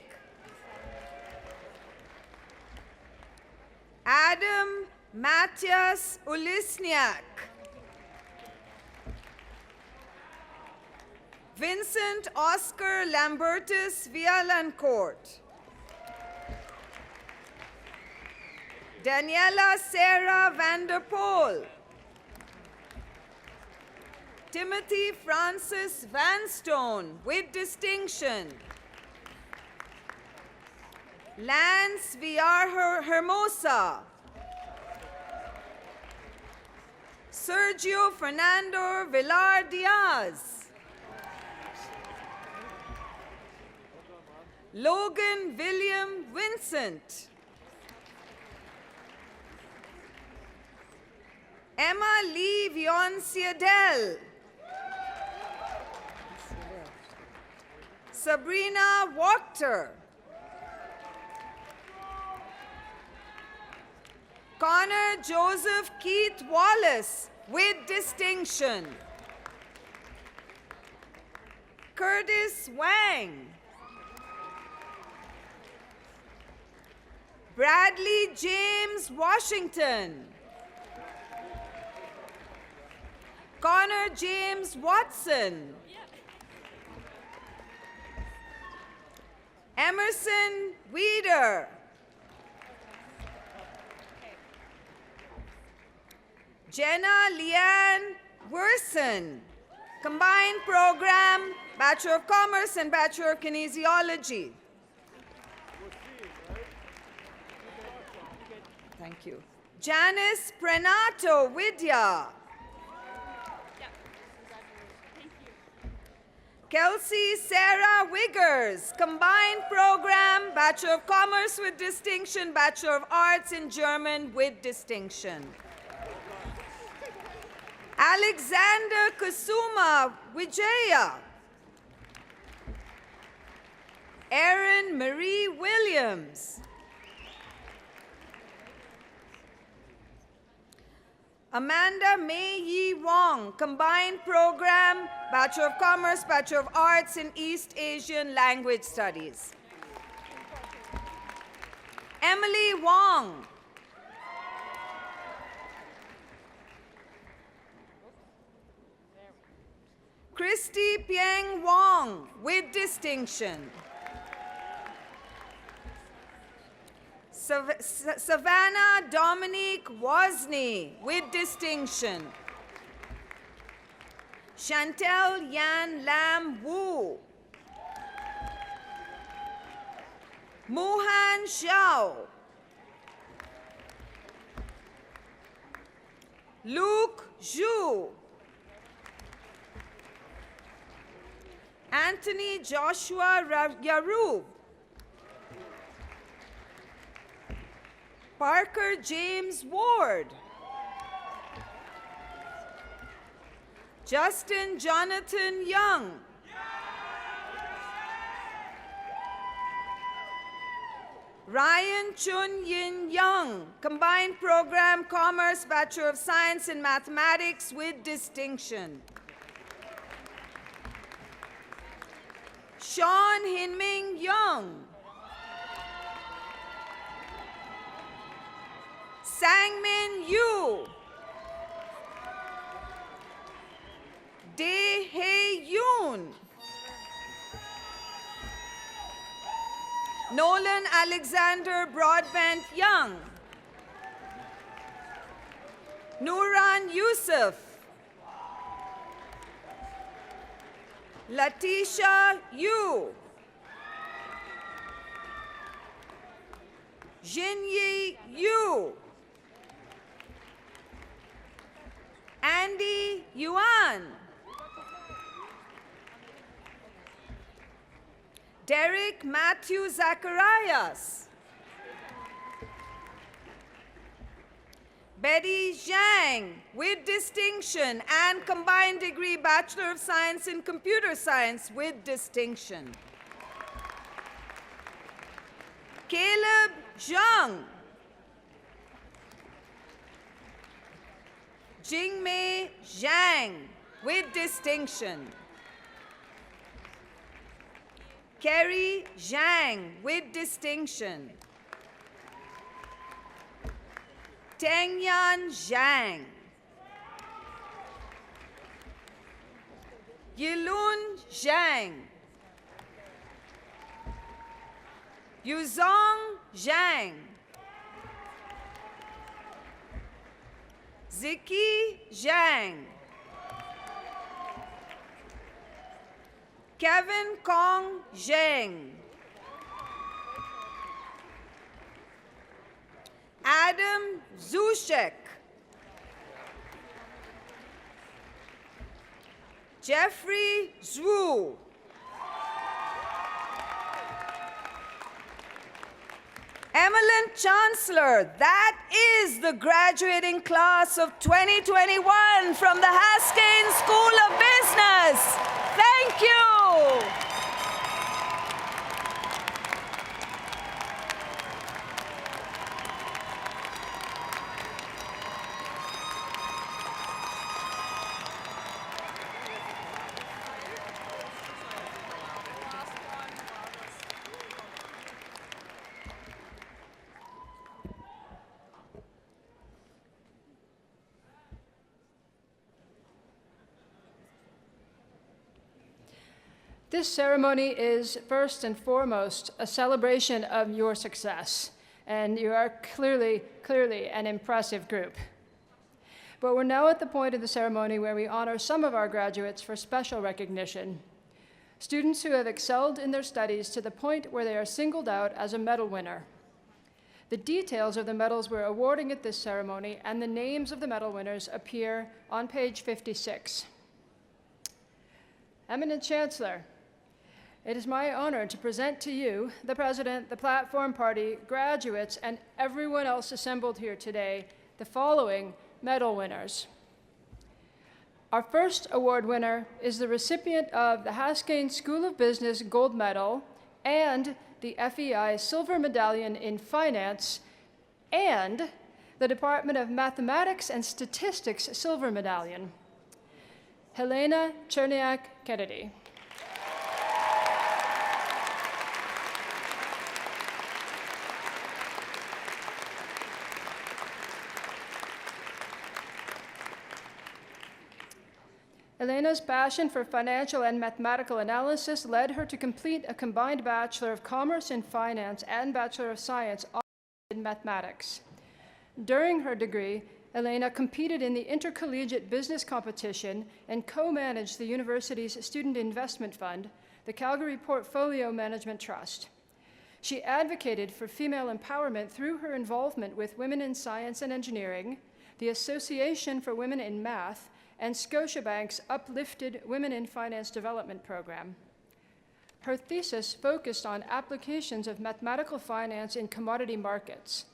Adam Matthias Ulisniak. Vincent Oscar Lambertus Villalancourt. Daniela Sarah Vanderpool. Timothy Francis Vanstone with distinction. Lance Villar Hermosa. Sergio Fernando Villar Diaz. Logan William Vincent. Emma Lee Vioncia Dell. Sabrina Wachter. Connor Joseph Keith Wallace with distinction. Curtis Wang. Bradley James Washington. Connor James Watson. Emerson Weeder. Jenna Leanne Werson. Combined program, Bachelor of Commerce and Bachelor of Kinesiology. Thank you. Janice Prenato Vidya. Kelsey Sarah Wiggers, combined program, Bachelor of Commerce with distinction, Bachelor of Arts in German with distinction. Alexander Kusuma Wijaya. Erin Marie Williams. Amanda Mei Yi Wong, combined program, Bachelor of Commerce, Bachelor of Arts in East Asian Language Studies. Emily Wong. Christy Pieng Wong with distinction. Savannah Dominique Wozni with distinction. Chantel Yan Lam Wu. Muhan Xiao. Luke Zhu. Anthony Joshua Yarub. Parker James Ward. Justin Jonathan Young. Ryan Chun Yin Young, combined program, Commerce, Bachelor of Science in Mathematics with distinction. Sean Hinming Young. Sangmin Yu. Dae Hei Yoon. Nolan Alexander Broadbent Young. Nuran Yusuf. Latisha Yu. Jinyi Yu. Andy Yuan. Derek Matthew Zacharias. Betty Zhang with distinction and combined degree Bachelor of Science in Computer Science with distinction. Caleb Zhang. Jingmei Zhang with distinction. Kerry Zhang with distinction. Tengyan Zhang. Yilun Zhang. Yuzong Zhang. Ziki Zhang. Kevin Kong Zheng. Adam Zushek. Jeffrey Zhu. Emmeline Chancellor, that is the graduating class of 2021 from the Haskins School of Business. Thank you. This ceremony is first and foremost a celebration of your success, and you are clearly an impressive group. But we're now at the point of the ceremony where we honor some of our graduates for special recognition. Students who have excelled in their studies to the point where they are singled out as a medal winner. The details of the medals we're awarding at this ceremony and the names of the medal winners appear on page 56. Eminent Chancellor, it is my honor to present to you, the President, the Platform Party, graduates, and everyone else assembled here today, the following medal winners. Our first award winner is the recipient of the Haskins School of Business Gold Medal and the FEI Silver Medallion in Finance and the Department of Mathematics and Statistics Silver Medallion, Helena Cherniak-Kennedy. Elena's passion for financial and mathematical analysis led her to complete a combined Bachelor of Commerce in Finance and Bachelor of Science in Mathematics. During her degree, Elena competed in the Intercollegiate Business Competition and co-managed the university's Student Investment Fund, the Calgary Portfolio Management Trust. She advocated for female empowerment through her involvement with Women in Science and Engineering, the Association for Women in Math, and Scotiabank's Uplifted Women in Finance Development Program. Her thesis focused on applications of mathematical finance in commodity markets.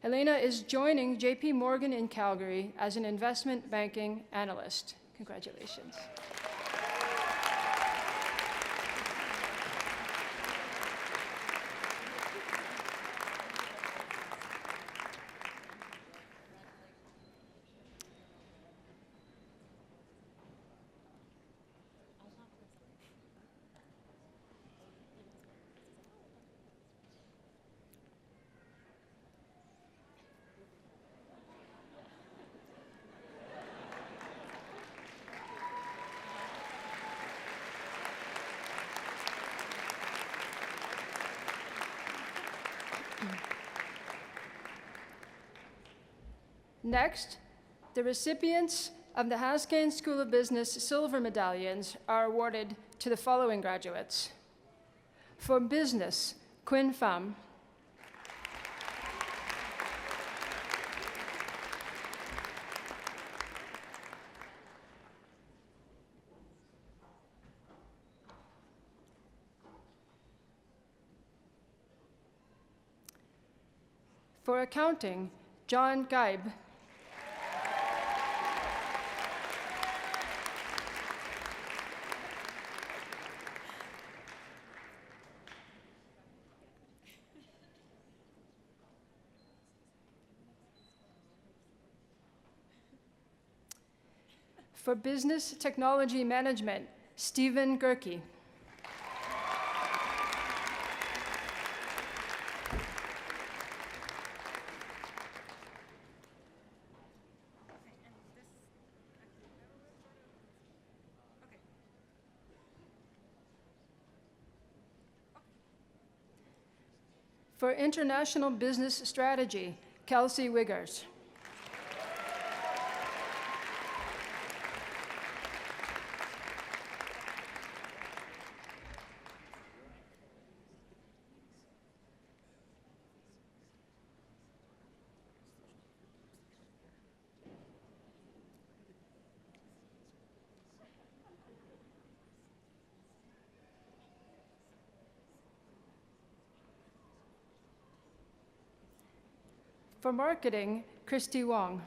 Helena is joining JP Morgan in Calgary as an investment banking analyst. Congratulations. Next, the recipients of the Haskins School of Business Silver Medallions are awarded to the following graduates. For business, Quinn Pham. For accounting, John Geib. For business technology management, Stephen Gerke. For international business strategy, Kelsey Wiggers. For marketing, Christy Wong.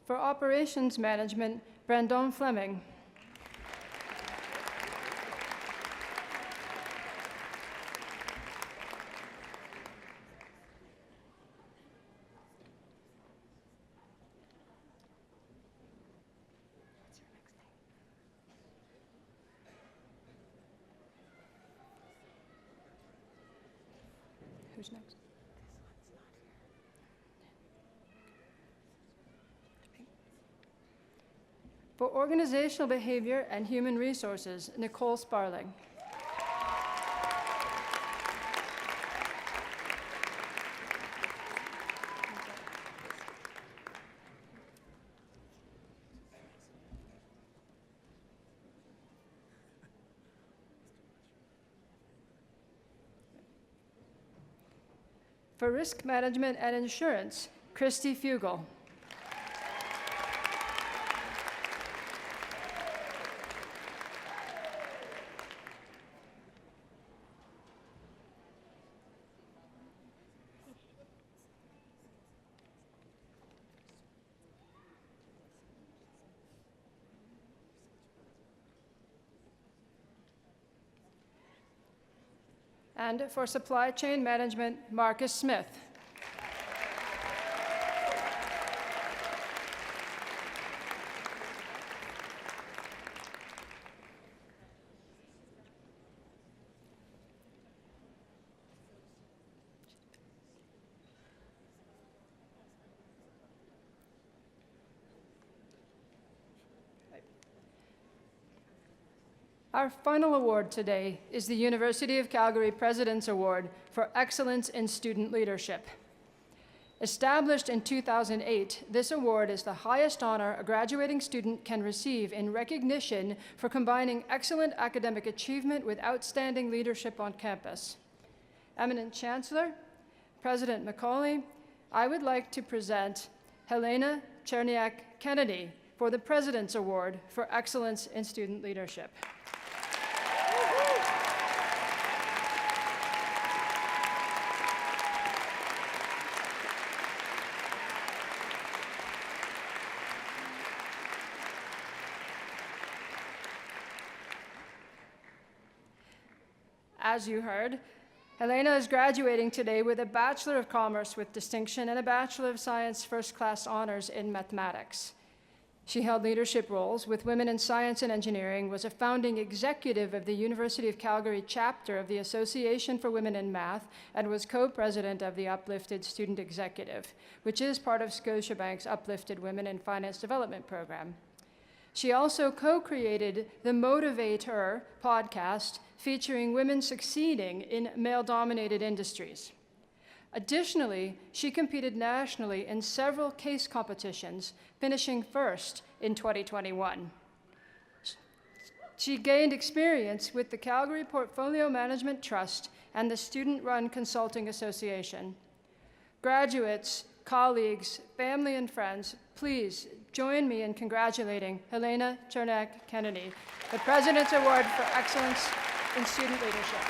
For operations management, Brandon Fleming. Who's next? For organizational behavior and human resources, Nicole Sparling. For risk management and insurance, Christy Fugel. And for supply chain management, Marcus Smith. Our final award today is the University of Calgary President's Award for Excellence in Student Leadership. Established in 2008, this award is the highest honor a graduating student can receive in recognition for combining excellent academic achievement with outstanding leadership on campus. Eminent Chancellor, President Macaulay, I would like to present Helena Cherniak-Kennedy for the President's Award for Excellence in Student Leadership. As you heard, Helena is graduating today with a Bachelor of Commerce with distinction and a Bachelor of Science first-class honors in mathematics. She held leadership roles with Women in Science and Engineering, was a founding executive of the University of Calgary chapter of the Association for Women in Math, and was co-president of the Uplifted Student Executive, which is part of Scotiabank's Uplifted Women in Finance Development program. She also co-created the Motivator podcast, featuring women succeeding in male-dominated industries. Additionally, she competed nationally in several case competitions, finishing first in 2021. She gained experience with the Calgary Portfolio Management Trust and the Student-Run Consulting Association. Graduates, colleagues, family, and friends, please join me in congratulating Helena Cherniak-Kennedy, the President's Award for Excellence in Student Leadership.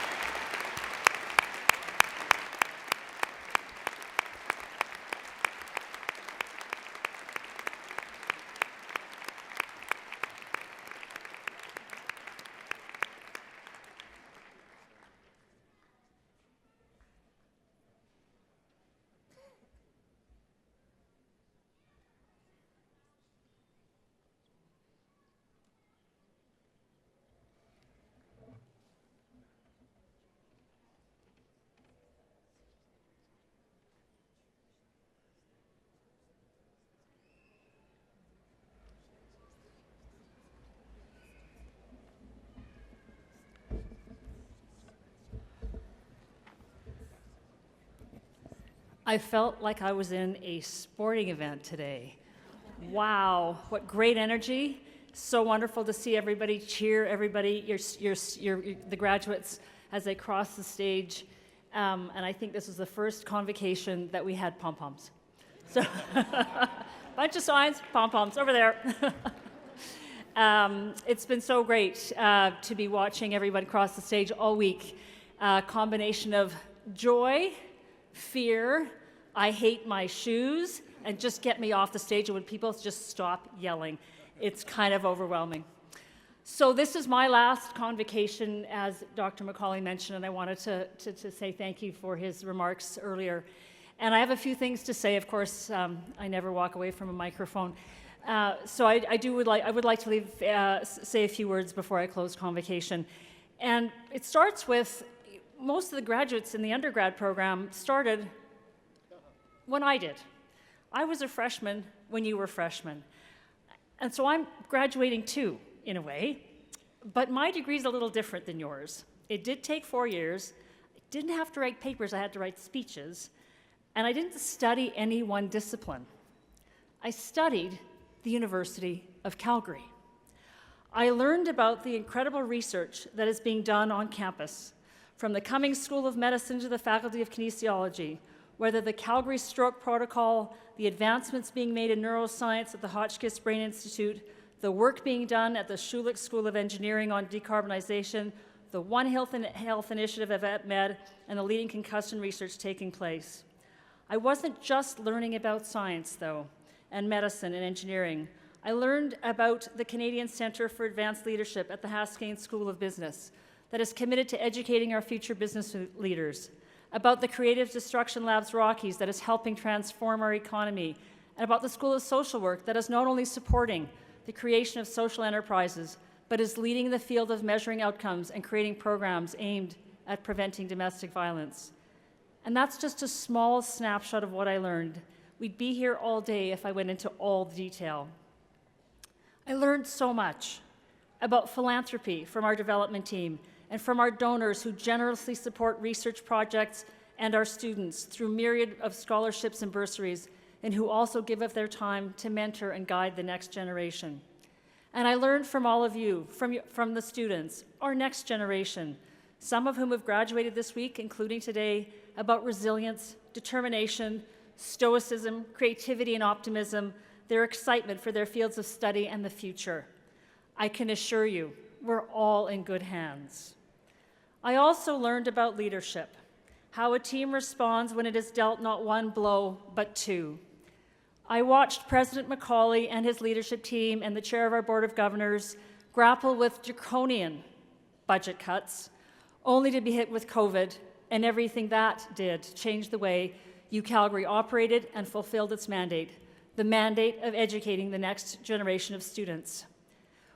I felt like I was in a sporting event today. Wow, what great energy. So wonderful to see everybody, cheer everybody, the graduates as they cross the stage. And I think this was the first convocation that we had pom-poms. So, bunch of signs, pom-poms over there. It's been so great to be watching everybody cross the stage all week. Combination of joy, fear, I hate my shoes, and just get me off the stage, and when people just stop yelling. It's kind of overwhelming. So this is my last convocation, as Dr. McCauley mentioned, and I wanted to say thank you for his remarks earlier. And I have a few things to say. Of course, I never walk away from a microphone. So I would like to say a few words before I close convocation. And it starts with, most of the graduates in the undergrad program started when I did. I was a freshman when you were freshmen. And so I'm graduating too, in a way, but my degree is a little different than yours. It did take 4 years. I didn't have to write papers, I had to write speeches. And I didn't study any one discipline. I studied the University of Calgary. I learned about the incredible research that is being done on campus, from the Cummings School of Medicine to the Faculty of Kinesiology, whether the Calgary Stroke Protocol, the advancements being made in neuroscience at the Hotchkiss Brain Institute, the work being done at the Schulich School of Engineering on decarbonization, the One Health initiative of EPMed, and the leading concussion research taking place. I wasn't just learning about science, though, and medicine and engineering. I learned about the Canadian Centre for Advanced Leadership at the Haskayne School of Business that is committed to educating our future business leaders, about the Creative Destruction Labs Rockies that is helping transform our economy, and about the School of Social Work that is not only supporting the creation of social enterprises, but is leading the field of measuring outcomes and creating programs aimed at preventing domestic violence. And that's just a small snapshot of what I learned. We'd be here all day if I went into all the detail. I learned so much about philanthropy from our development team and from our donors who generously support research projects and our students through myriad of scholarships and bursaries, and who also give of their time to mentor and guide the next generation. And I learned from all of you, from the students, our next generation, some of whom have graduated this week, including today, about resilience, determination, stoicism, creativity, and optimism, their excitement for their fields of study and the future. I can assure you, we're all in good hands. I also learned about leadership, how a team responds when it is dealt not one blow, but two. I watched President McCauley and his leadership team and the chair of our Board of Governors grapple with draconian budget cuts, only to be hit with COVID and everything that did change the way UCalgary operated and fulfilled its mandate, the mandate of educating the next generation of students.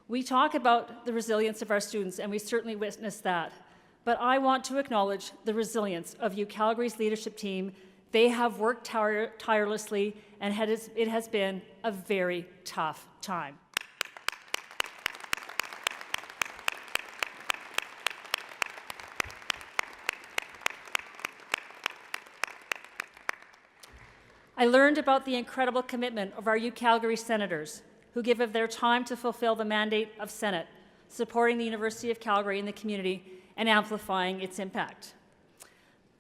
We talk about the resilience of our students, and we certainly witnessed that. But I want to acknowledge the resilience of UCalgary's leadership team. They have worked tirelessly, and it has been a very tough time. I learned about the incredible commitment of our UCalgary senators, who give of their time to fulfill the mandate of Senate, supporting the University of Calgary in the community and amplifying its impact.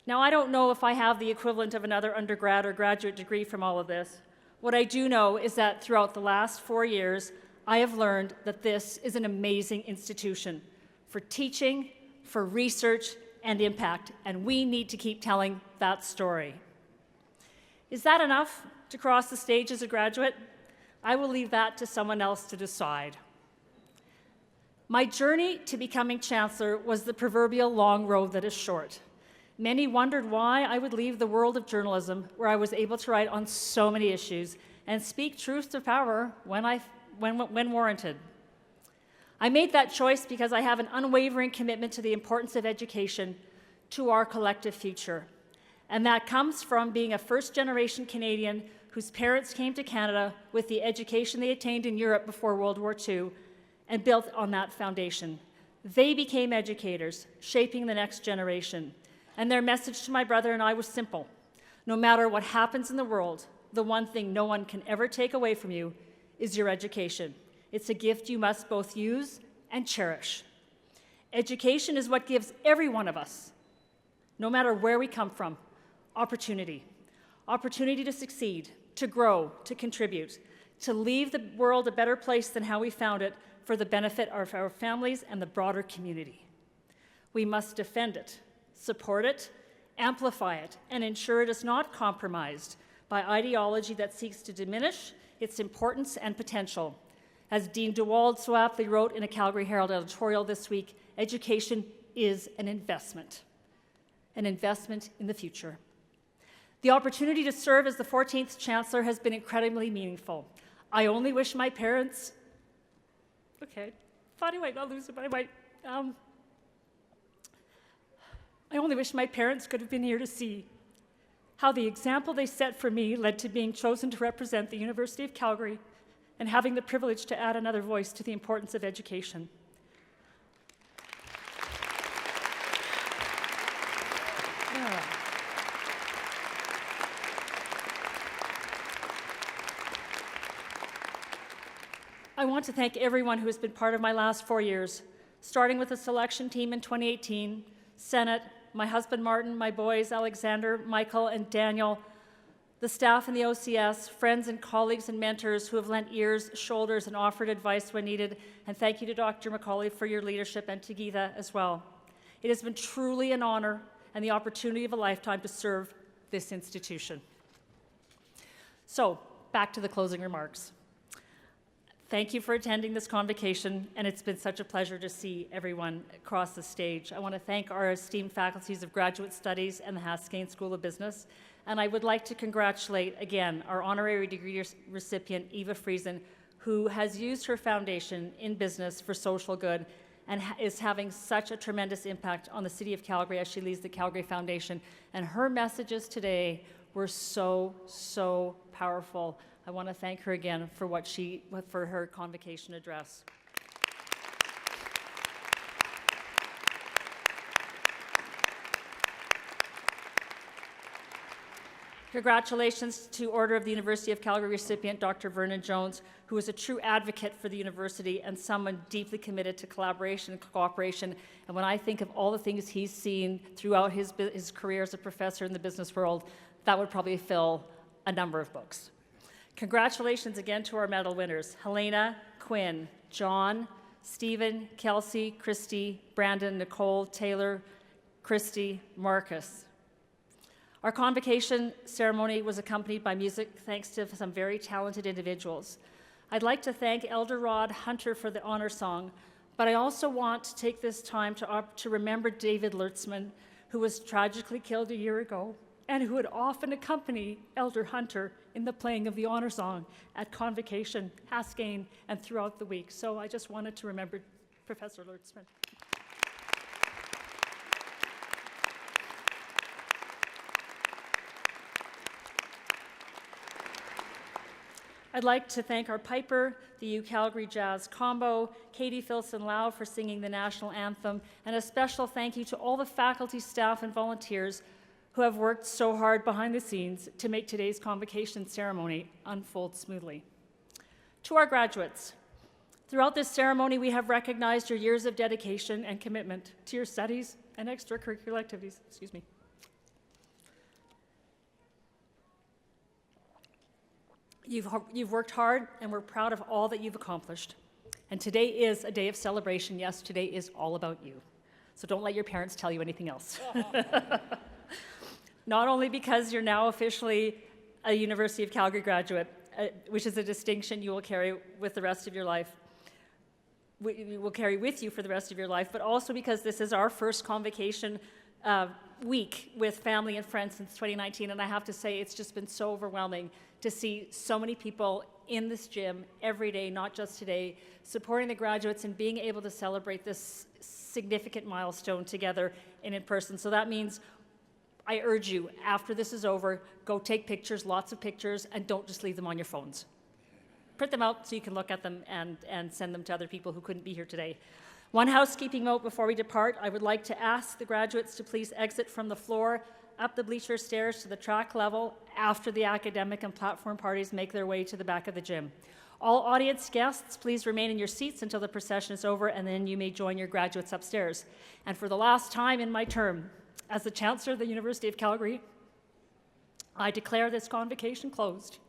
Now, I don't know if I have the equivalent of another undergrad or graduate degree from all of this. What I do know is that throughout the last 4 years, I have learned that this is an amazing institution for teaching, for research, and impact, and we need to keep telling that story. Is that enough to cross the stage as a graduate? I will leave that to someone else to decide. My journey to becoming chancellor was the proverbial long road that is short. Many wondered why I would leave the world of journalism, where I was able to write on so many issues and speak truth to power when warranted. I made that choice because I have an unwavering commitment to the importance of education to our collective future. And that comes from being a first-generation Canadian whose parents came to Canada with the education they attained in Europe before World War II and built on that foundation. They became educators, shaping the next generation. And their message to my brother and I was simple. No matter what happens in the world, the one thing no one can ever take away from you is your education. It's a gift you must both use and cherish. Education is what gives every one of us, no matter where we come from, opportunity. Opportunity to succeed, to grow, to contribute, to leave the world a better place than how we found it for the benefit of our families and the broader community. We must defend it, support it, amplify it, and ensure it is not compromised by ideology that seeks to diminish its importance and potential. As Dean DeWald so aptly wrote in a Calgary Herald editorial this week, education is an investment in the future. The opportunity to serve as the 14th Chancellor has been incredibly meaningful. I only wish my parents, thought I might not lose it, but I might. I only wish my parents could have been here to see how the example they set for me led to being chosen to represent the University of Calgary and having the privilege to add another voice to the importance of education. I want to thank everyone who has been part of my last 4 years, starting with the selection team in 2018, Senate, my husband Martin, my boys Alexander, Michael, and Daniel, the staff in the OCS, friends and colleagues and mentors who have lent ears, shoulders, and offered advice when needed, and thank you to Dr. McCauley for your leadership and to Geetha as well. It has been truly an honor and the opportunity of a lifetime to serve this institution. So, back to the closing remarks. Thank you for attending this convocation, and it's been such a pleasure to see everyone across the stage. I want to thank our esteemed faculties of Graduate Studies and the Haskayne School of Business, and I would like to congratulate, again, our honorary degree recipient, Eva Friesen, who has used her foundation in business for social good and is having such a tremendous impact on the City of Calgary as she leads the Calgary Foundation. And her messages today were so, so powerful. I want to thank her again for her convocation address. Congratulations to Order of the University of Calgary recipient, Dr. Vernon Jones, who is a true advocate for the university and someone deeply committed to collaboration and cooperation. And when I think of all the things he's seen throughout his career as a professor in the business world, that would probably fill a number of books. Congratulations again to our medal winners, Helena, Quinn, John, Stephen, Kelsey, Christy, Brandon, Nicole, Taylor, Christy, Marcus. Our convocation ceremony was accompanied by music thanks to some very talented individuals. I'd like to thank Elder Rod Hunter for the honor song, but I also want to take this time to remember David Lertzman, who was tragically killed a year ago, and who would often accompany Elder Hunter in the playing of the honor song at Convocation, Haskayne, and throughout the week. So I just wanted to remember Professor Lertzman. I'd like to thank our piper, the U Calgary Jazz Combo, Katie Filson-Lau for singing the national anthem, and a special thank you to all the faculty, staff, and volunteers who have worked so hard behind the scenes to make today's convocation ceremony unfold smoothly. To our graduates, throughout this ceremony, we have recognized your years of dedication and commitment to your studies and extracurricular activities. You've worked hard, and we're proud of all that you've accomplished. And today is a day of celebration. Yes, today is all about you. So don't let your parents tell you anything else. Not only because you're now officially a University of Calgary graduate, which is a distinction you will carry with the rest of your life, will carry with you for the rest of your life, but also because this is our first convocation week with family and friends since 2019, and I have to say it's just been so overwhelming to see so many people in this gym every day, not just today, supporting the graduates and being able to celebrate this significant milestone together and in person. So that means I urge you, after this is over, go take pictures, lots of pictures, and don't just leave them on your phones. Print them out so you can look at them and send them to other people who couldn't be here today. One housekeeping note before we depart, I would like to ask the graduates to please exit from the floor up the bleacher stairs to the track level after the academic and platform parties make their way to the back of the gym. All audience guests, please remain in your seats until the procession is over, and then you may join your graduates upstairs. And for the last time in my term as the Chancellor of the University of Calgary, I declare this convocation closed.